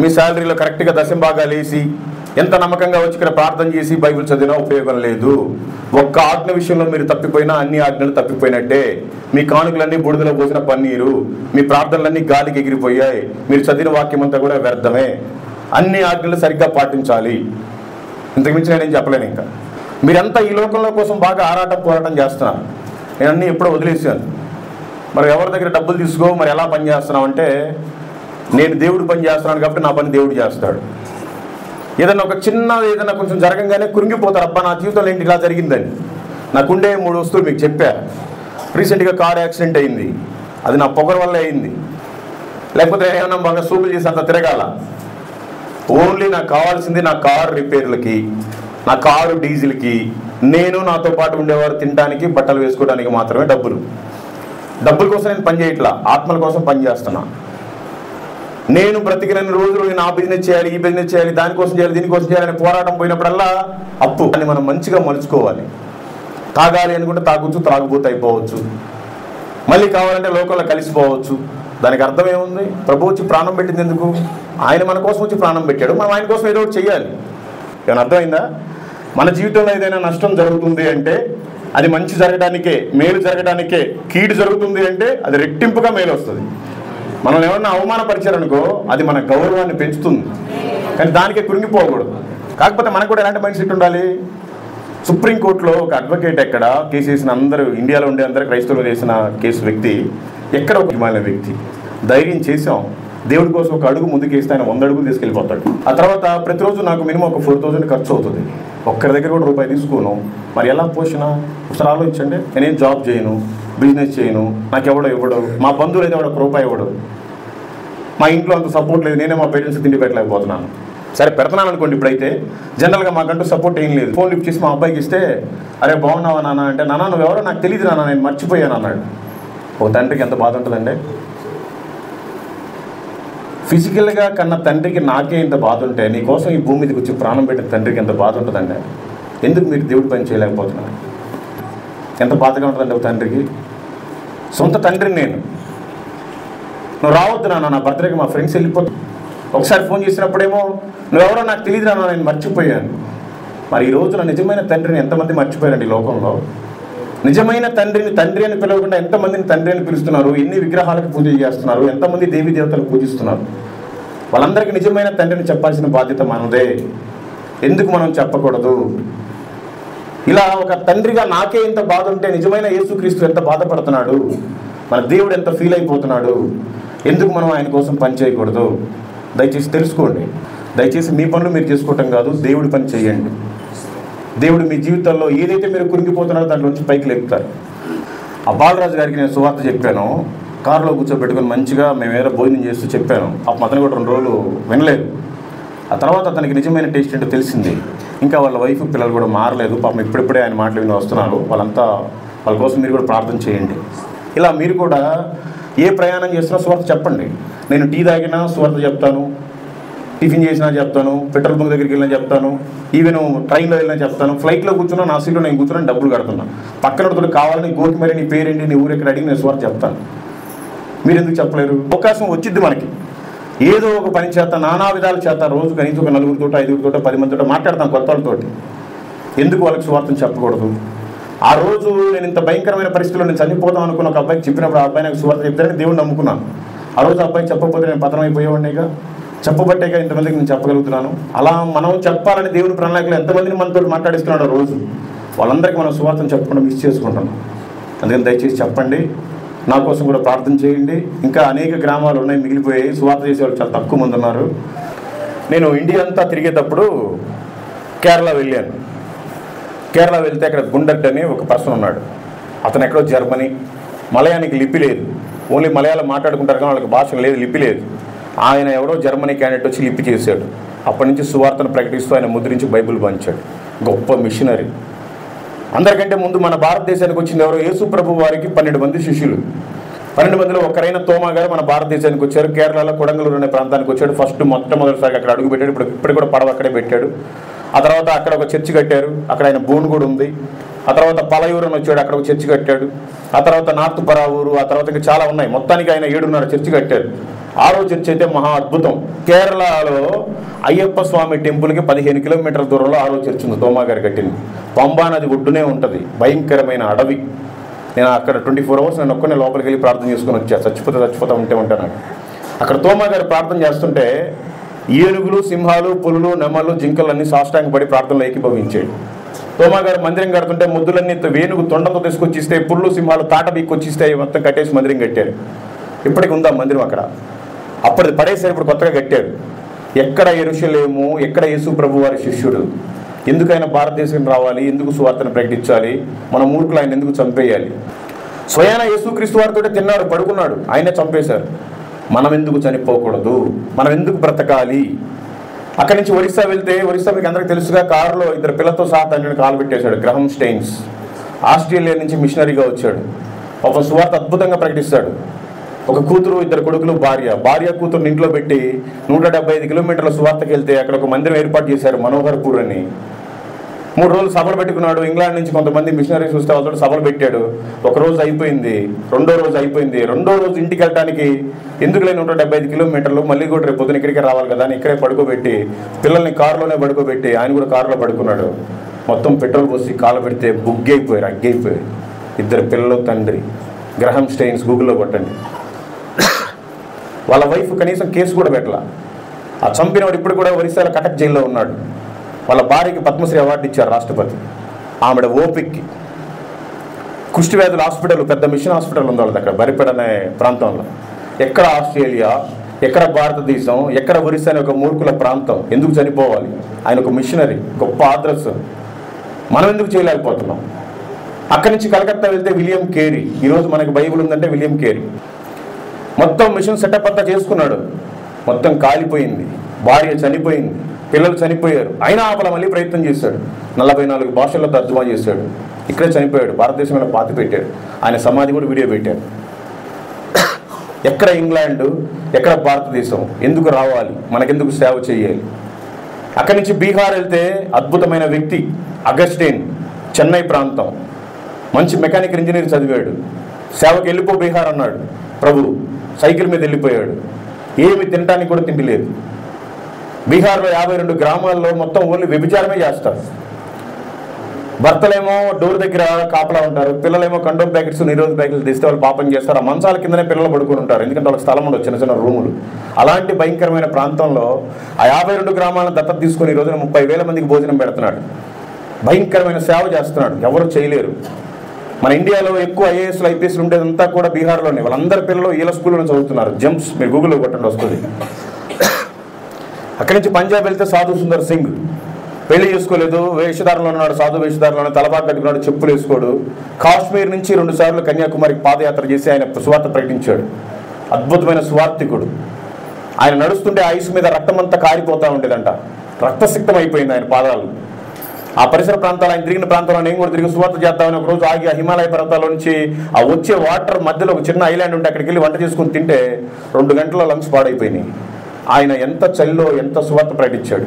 మీ శాలరీలో కరెక్ట్గా దశంభాగాలు వేసి ఎంత నమ్మకంగా వచ్చి ఇక్కడ ప్రార్థన చేసి బైబిల్ చదివినా ఉపయోగం లేదు. ఒక్క ఆజ్ఞ విషయంలో మీరు తప్పిపోయినా అన్ని ఆజ్ఞలు తప్పిపోయినట్టే. మీ కానుకలన్నీ బుడిదలో పోసిన పన్నీరు, మీ ప్రార్థనలన్నీ గాలికి ఎగిరిపోయాయి, మీరు చదివిన వాక్యం అంతా కూడా వ్యర్థమే. అన్ని ఆజ్ఞలు సరిగ్గా పాటించాలి. ఇంతకుమించి నేనేం చెప్పలేను. ఇంకా మీరంతా ఈ లోకంలో కోసం బాగా ఆరాటం పోరాటం చేస్తున్నారు. నేను అన్నీ ఎప్పుడో వదిలేసాను. మరి ఎవరి దగ్గర డబ్బులు తీసుకో, మరి ఎలా పని చేస్తున్నావు అంటే, నేను దేవుడు పని చేస్తున్నాను కాబట్టి నా పని దేవుడు చేస్తాడు. ఏదన్నా ఒక ఏదన్నా కొంచెం జరగంగానే కృంగిపోతారు, అబ్బా నా జీవితంలో ఏంటి ఇలా జరిగిందని. నాకుండే 3 వస్తువులు మీకు చెప్పా. రీసెంట్గా కార్ యాక్సిడెంట్ అయింది, అది నా పొగర వల్ల అయింది. లేకపోతే ఏమన్నా బాగా సూపులు చేసి అంత తిరగాల. ఓన్లీ నాకు కావాల్సింది నా కారు రిపేర్లకి, నా కారు డీజిల్కి, నేను నాతో పాటు ఉండేవారు తినడానికి బట్టలు వేసుకోవడానికి మాత్రమే డబ్బుల కోసం నేను పని చేయట్లా, ఆత్మల కోసం పని చేస్తున్నా. నేను బ్రతికిన రోజులు నేను ఆ బిజినెస్ చేయాలి, ఈ బిజినెస్ చేయాలి, దానికోసం చేయాలి, దీనికోసం చేయాలని పోరాటం పోయినప్పుడల్లా అప్పు అని మనం మంచిగా మలుచుకోవాలి. తాగాలి అనుకుంటే తాగొచ్చు, తాగుబోతు అయిపోవచ్చు, మళ్ళీ కావాలంటే లోకంలో కలిసిపోవచ్చు. దానికి అర్థం ఏముంది? ప్రభు వచ్చి ప్రాణం పెట్టింది ఎందుకు? ఆయన మన కోసం వచ్చి ప్రాణం పెట్టాడు, మనం ఆయన కోసం ఏదో ఒకటి చెయ్యాలి. ఏమైనా అర్థమైందా? మన జీవితంలో ఏదైనా నష్టం జరుగుతుంది అంటే అది మంచి జరగడానికే, మేలు జరగడానికే. కీడు జరుగుతుంది అంటే అది రెట్టింపుగా మేలు వస్తుంది. మనల్ని ఎవరన్నా అవమానపరిచారనుకో అది మన గౌరవాన్ని పెంచుతుంది, కానీ దానికే కృంగిపోకూడదు. కాకపోతే మనకు కూడా ఎలాంటి మైండ్ సెట్ ఉండాలి? సుప్రీంకోర్టులో ఒక అడ్వకేట్ ఎక్కడ కేసు వేసిన అందరూ, ఇండియాలో ఉండే అందరూ క్రైస్తవులు చేసిన కేసు వ్యక్తి ఎక్కడ ఒక హిమాలయ వ్యక్తి. ధైర్యం చేసాం, దేవుడి కోసం ఒక అడుగు ముందుకేస్తే ఆయన 100 అడుగులు తీసుకెళ్ళిపోతాడు. ఆ తర్వాత ప్రతిరోజు నాకు మినిమం ఒక 4000 ఖర్చు అవుతుంది. ఒక్కరి దగ్గర కూడా రూపాయి తీసుకోను. మరి ఎలా పోషణ? ఒకసారి ఆలోచించండి. నేనేం జాబ్ చేయను, బిజినెస్ చేయను, నాకు ఎవడో ఇవ్వడు, మా బంధువులు అయితే ఒక రూపాయి ఇవ్వడు, మా ఇంట్లో అంత సపోర్ట్ లేదు, నేనే మా పేరెంట్స్ తిండి పెట్టలేకపోతున్నాను. సరే పెడుతున్నాను అనుకోండి. ఇప్పుడైతే జనరల్గా మాకంటూ సపోర్ట్ ఏం లేదు. ఫోన్ లిఫ్ట్ చేసి మా అబ్బాయికి ఇస్తే, అరే బాగున్నావా నాన్న అంటే, నాన్న నువ్వెవరో నాకు తెలియదు నాన్న, నేను మర్చిపోయాను అన్నాడు. ఓ తండ్రికి ఎంత బాధ ఉంటుందండి. ఫిజికల్గా కన్నా తండ్రికి నాకే ఇంత బాధ ఉంటే, నీకోసం ఈ భూమి మీదకి వచ్చి ప్రాణం పెట్టిన తండ్రికి ఎంత బాధ ఉంటుందండి. ఎందుకు మీరు దేవుడి పని చేయలేకపోతున్నారు? ఎంత బాధగా ఉంటుందండి ఒక తండ్రికి. సొంత తండ్రిని నేను, నువ్వు రావద్దు నాన్న, నా బర్త్డేకి మా ఫ్రెండ్స్ వెళ్ళిపోతారు. ఒకసారి ఫోన్ చేసినప్పుడేమో నువ్వెవరో నాకు తెలియదు నాన్న, నేను మర్చిపోయాను. మరి ఈ రోజున నిజమైన తండ్రిని ఎంతమంది మర్చిపోయారండి ఈ లోకంలో? నిజమైన తండ్రిని తండ్రి అని పిలవకుండా ఎంతమందిని తండ్రి అని పిలుస్తున్నారు? ఎన్ని విగ్రహాలకు పూజ చేస్తున్నారు? ఎంతమంది దేవీ దేవతలు పూజిస్తున్నారు? వాళ్ళందరికీ నిజమైన తండ్రిని చెప్పాల్సిన బాధ్యత మనదే. ఎందుకు మనం చెప్పకూడదు? ఇలా ఒక తండ్రిగా నాకే ఇంత బాధ ఉంటే నిజమైన యేసుక్రీస్తు ఎంత బాధపడుతున్నాడు, మన దేవుడు ఎంత ఫీల్ అయిపోతున్నాడు, ఎందుకు మనం ఆయన కోసం పని చేయకూడదు? దయచేసి తెలుసుకోండి. దయచేసి మీ పనులు మీరు చేసుకోవటం కాదు, దేవుడి పని చేయండి. దేవుడు మీ జీవితంలో ఏదైతే మీరు కురిగిపోతున్నారో దాంట్లో నుంచి పైకి లేపుతారు. ఆ బాలరాజు గారికి నేను సువార్త చెప్పాను, కారులో కూర్చోబెట్టుకొని మంచిగా మేము ఏదో భోజనం చేస్తూ చెప్పాను. అతను కూడా 2 రోజులు వినలేదు. ఆ తర్వాత అతనికి నిజమైన టేస్ట్ ఏంటో తెలిసింది. ఇంకా వాళ్ళ వైఫ్ పిల్లలు కూడా మారలేదు. పాపం ఇప్పుడిప్పుడే ఆయన మాటలు విని వస్తున్నారు. వాళ్ళ కోసం మీరు కూడా ప్రార్థన చేయండి. ఇలా మీరు కూడా ఏ ప్రయాణం చేసినా సువార్త చెప్పండి. నేను టీ తాగినా సువార్త చెప్తాను, టిఫిన్ చేసినా చెప్తాను, పెట్రోల్ బంక్ దగ్గరికి వెళ్ళినా చెప్తాను, ఈవెన్ ట్రైన్లో వెళ్ళినా చెప్తాను, ఫ్లైట్లో కూర్చున్నా నా సీట్లో నేను కూర్చున్నా డబ్బులు కడుతున్నా, పక్కన కావాలని గోకి మరి నీ పేరేంటి, నీ ఊరు ఎక్కడ అడిగి నేను సువార్త చెప్తాను. మీరు ఎందుకు చెప్పలేరు? అవకాశం వచ్చిద్ది మనకి. ఏదో ఒక పని చేత నానా విధాలు చేత రోజు కనీసం ఒక 4 5 10 మందితో మాట్లాడతాం కొత్త వాళ్ళతోటి. ఎందుకు వాళ్ళకి సువార్తను చెప్పకూడదు? ఆ రోజు నేను ఇంత భయంకరమైన పరిస్థితుల్లో నేను చనిపోదాం అనుకున్న ఒక అబ్బాయికి చెప్పినప్పుడు ఆ అబ్బాయి నాకు సువార్త చెప్తారని దేవుడు నమ్ముకున్నాను. ఆ రోజు అబ్బాయి చెప్పకపోతే నేను పతనం అయిపోయేవాడినిగా, చెప్పబట్టేగా ఇంతమందికి నేను చెప్పగలుగుతున్నాను. అలా మనం చెప్పాలని దేవుని ప్రణాళికలు ఎంతమందిని మనతో మాట్లాడిస్తున్నాడు రోజు, వాళ్ళందరికీ మనం సువార్తను చెప్పకుండా మిస్ చేసుకుంటాం. అందుకని దయచేసి చెప్పండి, నా కోసం కూడా ప్రార్థన చేయండి. ఇంకా అనేక గ్రామాలు ఉన్నాయి మిగిలిపోయాయి, సువార్త చేసేవాళ్ళు చాలా తక్కువ మంది ఉన్నారు. నేను ఇండియా అంతా తిరిగేటప్పుడు కేరళ వెళ్ళాను. కేరళ వెళ్తే అక్కడ గుండట్ అని ఒక పర్సన్ ఉన్నాడు. అతను ఎక్కడో జర్మనీ, మలయానికి లిపి లేదు, ఓన్లీ మలయాళం మాట్లాడుకుంటారు కానీ వాళ్ళకి భాష లేదు, లిపి లేదు. ఆయన ఎవడో జర్మనీ క్యాండిడేట్ వచ్చి లిపి చేశాడు. అప్పటి నుంచి సువార్తను ప్రకటిస్తూ ఆయన ముద్రించి బైబిల్ పంచాడు. గొప్ప మిషనరీ. అందరికంటే ముందు మన భారతదేశానికి వచ్చింది ఎవరో? యేసు ప్రభు వారికి 12 మంది శిష్యులు. 12 మందిలో ఒకరైన తోమా గారు మన భారతదేశానికి వచ్చారు. కేరళలో కొడంగలూరు అనే ప్రాంతానికి వచ్చాడు. మొట్టమొదటిసారి అక్కడ అడుగు పెట్టాడు. ఇప్పుడు కూడా పడవ అక్కడే పెట్టాడు. ఆ తర్వాత అక్కడ ఒక చర్చి కట్టారు, అక్కడ ఆయన బోన్ కూడా ఉంది. ఆ తర్వాత పలయూరు అని వచ్చాడు, అక్కడ ఒక చర్చి కట్టాడు. ఆ తర్వాత నార్త్ పరావూరు, ఆ తర్వాత ఇంకా చాలా ఉన్నాయి. మొత్తానికి ఆయన 7.5 చర్చి కట్టారు. 6వ చర్చి అయితే మహా అద్భుతం. కేరళలో అయ్యప్ప స్వామి టెంపుల్కి 15 కిలోమీటర్ల దూరంలో 6వ చర్చి ఉంది, తోమా గారు కట్టింది. పంబా నది ఒడ్డునే ఉంటుంది, భయంకరమైన అడవి. నేను అక్కడ 24 అవర్స్ నేను ఒక్కనే లోపలికి వెళ్ళి ప్రార్థన చేసుకుని వచ్చా. చచ్చిపోతా ఉంటాను. అక్కడ తోమా గారు ప్రార్థన చేస్తుంటే ఏనుగులు, సింహాలు, పులులు, నెమలు, జింకలన్నీ సాష్టాంగపడి ప్రార్థనలో ఏకీభవించాయి. తోమా గారు మందిరం కడుతుంటే ముద్దులన్నీ వేణుగు తొండంతో తీసుకొచ్చిస్తే, పుల్లు, సింహాలు తాట బీక్కొచ్చిస్తే మొత్తం కట్టేసి మందిరం కట్టారు. ఇప్పటికి ఉందా మందిరం అక్కడ? అప్పటిది పడేసారు, ఇప్పుడు కొత్తగా కట్టారు. ఎక్కడ యెరూషలేము, ఎక్కడ యేసు ప్రభు వారి శిష్యుడు? ఎందుకు ఆయన భారతదేశం రావాలి? ఎందుకు సువార్తను ప్రకటించాలి? మన మూర్ఖులు ఆయన ఎందుకు చంపేయాలి? స్వయాన యేసుక్రీస్తు వారితో తిన్నాడు, పడుకున్నాడు, ఆయనే చంపేశారు. మనం ఎందుకు చనిపోకూడదు? మనం ఎందుకు బ్రతకాలి? అక్కడి నుంచి ఒరిస్సా వెళ్తే, ఒరిస్సా మీకు అందరికీ తెలుసుగా, కారులో 2 పిల్లలతో సహా తండ్రిని కాలు పెట్టేశాడు. గ్రహం స్టెయిన్స్ ఆస్ట్రేలియా నుంచి మిషనరీగా వచ్చాడు. ఒక సువార్త అద్భుతంగా ప్రకటిస్తాడు. ఒక కూతురు, 2 కొడుకులు, భార్య కూతురుని ఇంట్లో పెట్టి 175 కిలోమీటర్ల సువార్తకి వెళ్తే అక్కడ ఒక మందిరం ఏర్పాటు చేశారు, మనోహర్పూర్ అని. 3 రోజులు సభలు పెట్టుకున్నాడు. ఇంగ్లాండ్ నుంచి కొంతమంది మిషనరీస్ వస్తే వాళ్ళతో సభలు పెట్టాడు. ఒక రోజు అయిపోయింది, రెండో రోజు ఇంటికి వెళ్ళడానికి ఎందుకు లేని 175 కిలోమీటర్లు, మళ్ళీ కూడా రేపు పొద్దున ఇక్కడికే రావాలి కదా అని ఇక్కడే పడుకోబెట్టి, పిల్లల్ని కారులోనే పడుకోబెట్టి ఆయన కూడా కారులో పడుకున్నాడు. మొత్తం పెట్రోల్ పోసి కాలు పెడితే అగ్గైపోయారు. 2 పిల్లలు, తండ్రి. గ్రహం స్టెయిన్స్ గూగుల్లో కొట్టండి. వాళ్ళ వైఫ్ కనీసం కేసు కూడా పెట్టాల. ఆ చంపినవాడు ఇప్పుడు కూడా ఒరిస్సాలో కటక్ జైల్లో ఉన్నాడు. వాళ్ళ భార్యకి పద్మశ్రీ అవార్డు ఇచ్చారు రాష్ట్రపతి. ఆమెడ ఓపిక్కి. కుష్టి వ్యాధుల హాస్పిటల్, పెద్ద మిషన్ హాస్పిటల్ ఉంది వాళ్ళది అక్కడ బరిపేడ అనే ప్రాంతంలో. ఎక్కడ ఆస్ట్రేలియా, ఎక్కడ భారతదేశం, ఎక్కడ ఒరిస్సా అనే ఒక మూర్ఖుల ప్రాంతం? ఎందుకు చనిపోవాలి? ఆయన ఒక మిషనరీ, గొప్ప ఆదర్శం. మనం ఎందుకు చేయలేకపోతున్నాం? అక్కడి నుంచి కలకత్తా వెళ్తే విలియం కేరీ. ఈరోజు మనకి బైబిల్ ఉందంటే విలియం కేరీ. మొత్తం మిషన్ సెటప్ అంతా చేసుకున్నాడు, మొత్తం కాలిపోయింది. భార్య చనిపోయింది, పిల్లలు చనిపోయారు. అయినా ఆపల మళ్ళీ ప్రయత్నం చేశాడు. 44 భాషల్లో తర్జుమా చేశాడు. ఇక్కడే చనిపోయాడు, భారతదేశంలో పాతి పెట్టాడు. ఆయన సమాధి కూడా వీడియో పెట్టాడు. ఎక్కడ ఇంగ్లాండ్, ఎక్కడ భారతదేశం? ఎందుకు రావాలి? మనకెందుకు సేవ చేయాలి? అక్కడి నుంచి బీహార్ వెళ్తే అద్భుతమైన వ్యక్తి అగస్టిన్, చెన్నై ప్రాంతం, మంచి మెకానికల్ ఇంజనీర్ చదివాడు. సేవకి వెళ్ళిపో బీహార్ అన్నాడు ప్రభు. సైకిల్ మీద వెళ్ళిపోయాడు. ఏమి తినడానికి కూడా తిండి లేదు. బీహార్లో 52 గ్రామాల్లో మొత్తం ఓన్లీ వ్యభిచారమే చేస్తారు. భర్తలేమో డోర్ దగ్గర కాపలా ఉంటారు, పిల్లలేమో కండోమ్ ప్యాకెట్స్, నిరోధ ప్యాకెట్లు తీస్తే వాళ్ళు పాపం చేస్తారు. ఆ మంచాల కిందనే పిల్లలు పడుకుని ఉంటారు, ఎందుకంటే వాళ్ళకి స్థలం ఉండదు, చిన్న రూములు. అలాంటి భయంకరమైన ప్రాంతంలో ఆ 52 గ్రామాలను దత్తత తీసుకుని ఈ రోజున 30,000 మందికి భోజనం పెడుతున్నాడు. భయంకరమైన సేవ చేస్తున్నాడు, ఎవరు చేయలేరు. మన ఇండియాలో ఎక్కువ ఐఏఎస్లు ఐపీఎస్లు ఉండేదంతా కూడా బీహార్లోనే. వాళ్ళందరి పిల్లలు వీళ్ళ స్కూల్లోనే చదువుతున్నారు. జంప్స్ మీరు గూగుల్లో కొట్టండి వస్తుంది. అక్కడి నుంచి పంజాబ్ వెళ్తే సాధు సుందర్ సింగ్ పెళ్లి చేసుకోలేదు, వేషధారంలో ఉన్నాడు, సాధు వేషధారంలోనే తలపాటు కట్టుకున్నాడు, చెప్పులు వేసుకోడు. కాశ్మీర్ నుంచి 2 సార్లు కన్యాకుమారికి పాదయాత్ర చేసి ఆయన సువార్త ప్రకటించాడు. అద్భుతమైన సువార్థికుడు. ఆయన నడుస్తుంటే ఐస్ మీద రక్తమంతా కారిపోతూ ఉండేదంట, రక్తసిక్తం అయిపోయింది ఆయన పాదాలు. ఆ పరిసర ప్రాంతాలు ఆయన తిరిగిన ప్రాంతంలో నేను కూడా తిరిగి సువార్త చేద్దామని ఒక రోజు ఆగి ఆ హిమాలయ పర్వతాల నుంచి ఆ వచ్చే వాటర్ మధ్యలో ఒక చిన్న ఐలాండ్ ఉంటే అక్కడికి వెళ్ళి వంట చేసుకుని తింటే 2 గంటల లంగ్స్ పాడైపోయినాయి. ఆయన ఎంత చలిలో ఎంత సువార్త ప్రకటించాడు.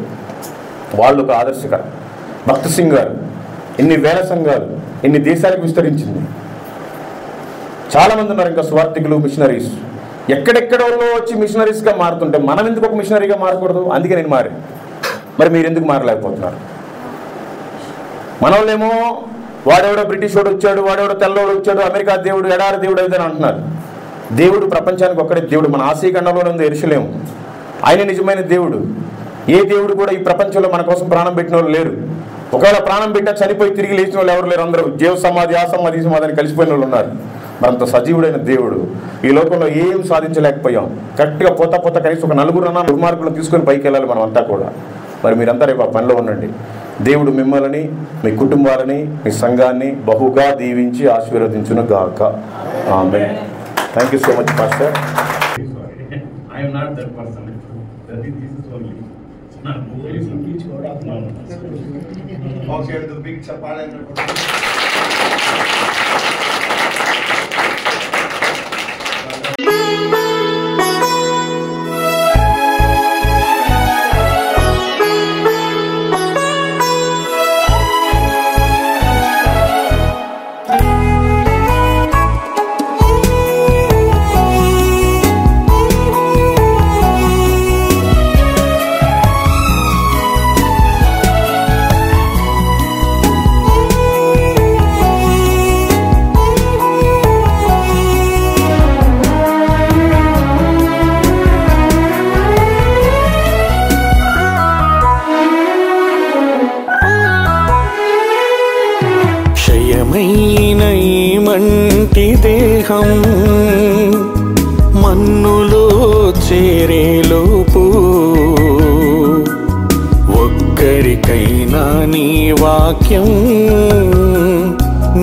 వాళ్ళు ఒక ఆదర్శకరం. భక్త్ సింగ్ గారు ఎన్ని వేల సంఘాలు ఎన్ని దేశాలకు విస్తరించింది. చాలామంది ఉన్నారు ఇంకా సువార్థికులు, మిషనరీస్. ఎక్కడెక్కడో వచ్చి మిషనరీస్గా మారుతుంటే మనం ఎందుకు ఒక మిషనరీగా మారకూడదు? అందుకే నేను మారాను. మరి మీరు ఎందుకు మారలేకపోతున్నారు? మనోళ్ళేమో వాడెవడో బ్రిటిష్ వాడు వచ్చాడు, వాడెవడో తెల్లవాడు వచ్చాడు, అమెరికా దేవుడు, ఎడారి దేవుడు అయితే అంటున్నారు. దేవుడు ప్రపంచానికి ఒక్కడే దేవుడు. మన ఆసియా ఖండంలోనే ఉంది యెరూషలేము. ఆయన నిజమైన దేవుడు. ఏ దేవుడు కూడా ఈ ప్రపంచంలో మన కోసం ప్రాణం పెట్టిన వాళ్ళు లేరు. ఒకవేళ ప్రాణం పెట్టా చనిపోయి తిరిగి లేచిన వాళ్ళు ఎవరు లేరు. అందరూ జీవ సమాధి, ఆ సమాధి, ఈ సమాధి అని కలిసిపోయిన వాళ్ళు ఉన్నారు. మరంత సజీవుడైన దేవుడు. ఈ లోకంలో ఏం సాధించలేకపోయాం. కరెక్ట్గా పోతా కనీసం ఒక 4 దుర్మార్గులను తీసుకొని పైకి వెళ్ళాలి మనం అంతా కూడా. మరి మీరంతా రేపు ఆ పనిలో ఉండండి. దేవుడు మిమ్మల్ని, మీ కుటుంబాలని, మీ సంఘాన్ని బహుగా దీవించి ఆశీర్వదించును గాక. Amen. Thank you so much pastor. I am not that person. That is Jesus only. Okay, the big chapal and మంటి దేహం మన్నులో చేరేలోపు ఒక్కరికైనా నీ వాక్యం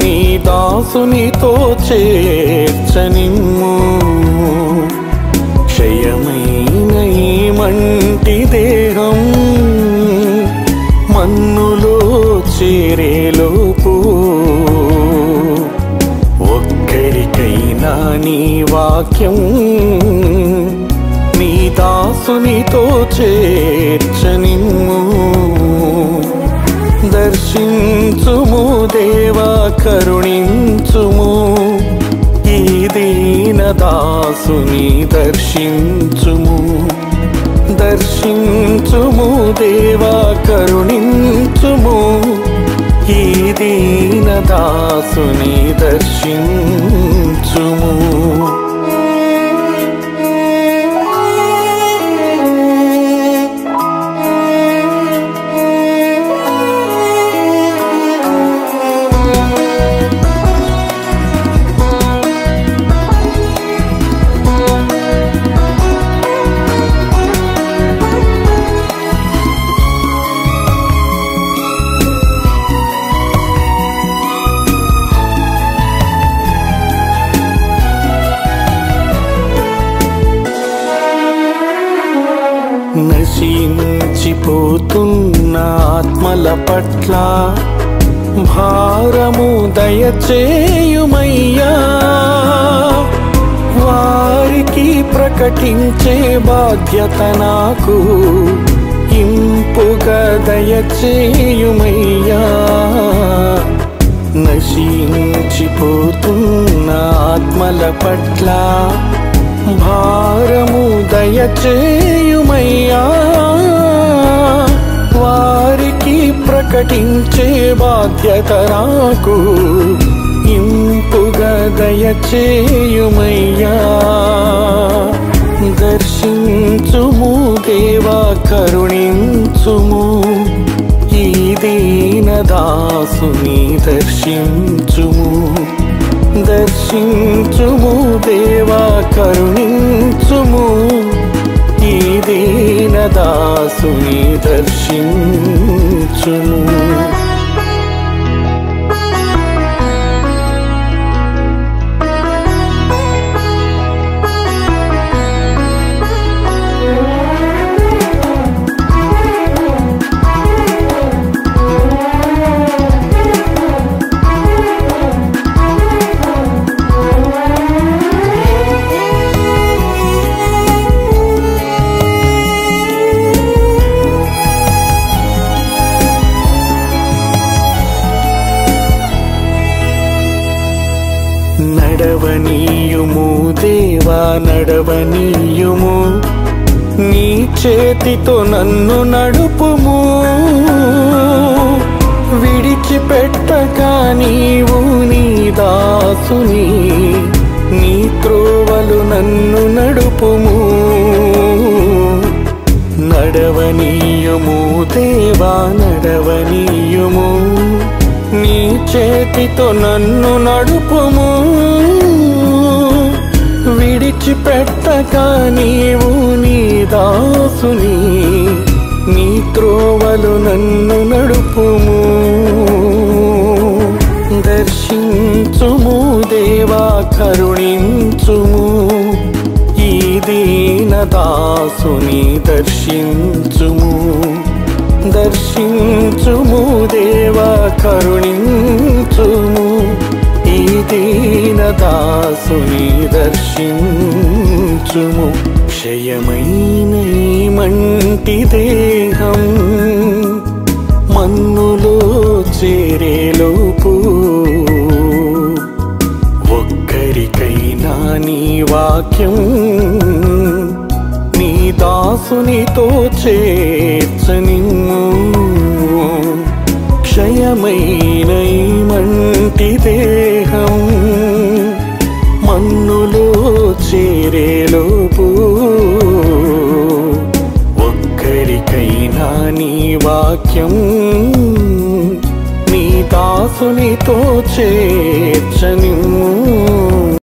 నీ దాసునితో చేర్చనిమ్ము. క్షయమైన ఈ మంటి దేహం మన్నులో చేరేలోపు ఒక్కరికైనా నీ వాక్యం నీ దాసునితో చేర్చనిమ్ము. దర్శించుము దేవా, కరుణించుము ఈ దీన దాసుని దర్శించుము. దర్శించుము దేవా, కరుణించుము ఈ దీన దాసుని దర్శించుము. నశించిపోతున్న ఆత్మల పట్ల భారము దయచేయుమయ్యా. వారికి ప్రకటించే బాధ్యత నాకు ఇంపుగా దయచేయుమయ్యా. నశించిపోతున్న ఆత్మల పట్ల భారము దయచేయుమయ్యా. వారికి ప్రకటించే బాధ్యత నాకు ఇంపుగా దయచేయుమయ్యా. దర్శించుము దేవా, కరుణించుము ఈ దీనదాసుని దర్శించుము దర్శించుము దేవా కరుణించుము ఈ దీనదాసుని దర్శించుము నడవనీయుము దేవా నడవనీయుము నీ చేతితో నన్ను నడుపుము విడిచిపెట్టక నీవు నీ దాసుని నీ త్రోవలు నన్ను నడుపుము నడవనీయుము దేవా నడవనీయుము నీ చేతితో నన్ను నడుపుము విడిచిపెట్టక నీవు నీ దాసుని నీ త్రోవలు నన్ను నడుపుము దర్శించుము దేవా కరుణించుము ఈ దీనదాసుని దర్శించుము దర్శించుము దేవా కరుణించుము ఈ దీనదాసుని దర్శించుము క్షయమైన ఈ మంటి దేహం మన్నులో చేరేలోపు ఒక్కరికైనా నీ వాక్యం నీ దాసునితో చేర్చనిమ్ము క్షయమైన ఈ మంటి దేహం మన్నులో చేరేలోపు ఒక్కరికైనా నీ వాక్యం నీ దాసునితో చేర్చనిమ్ము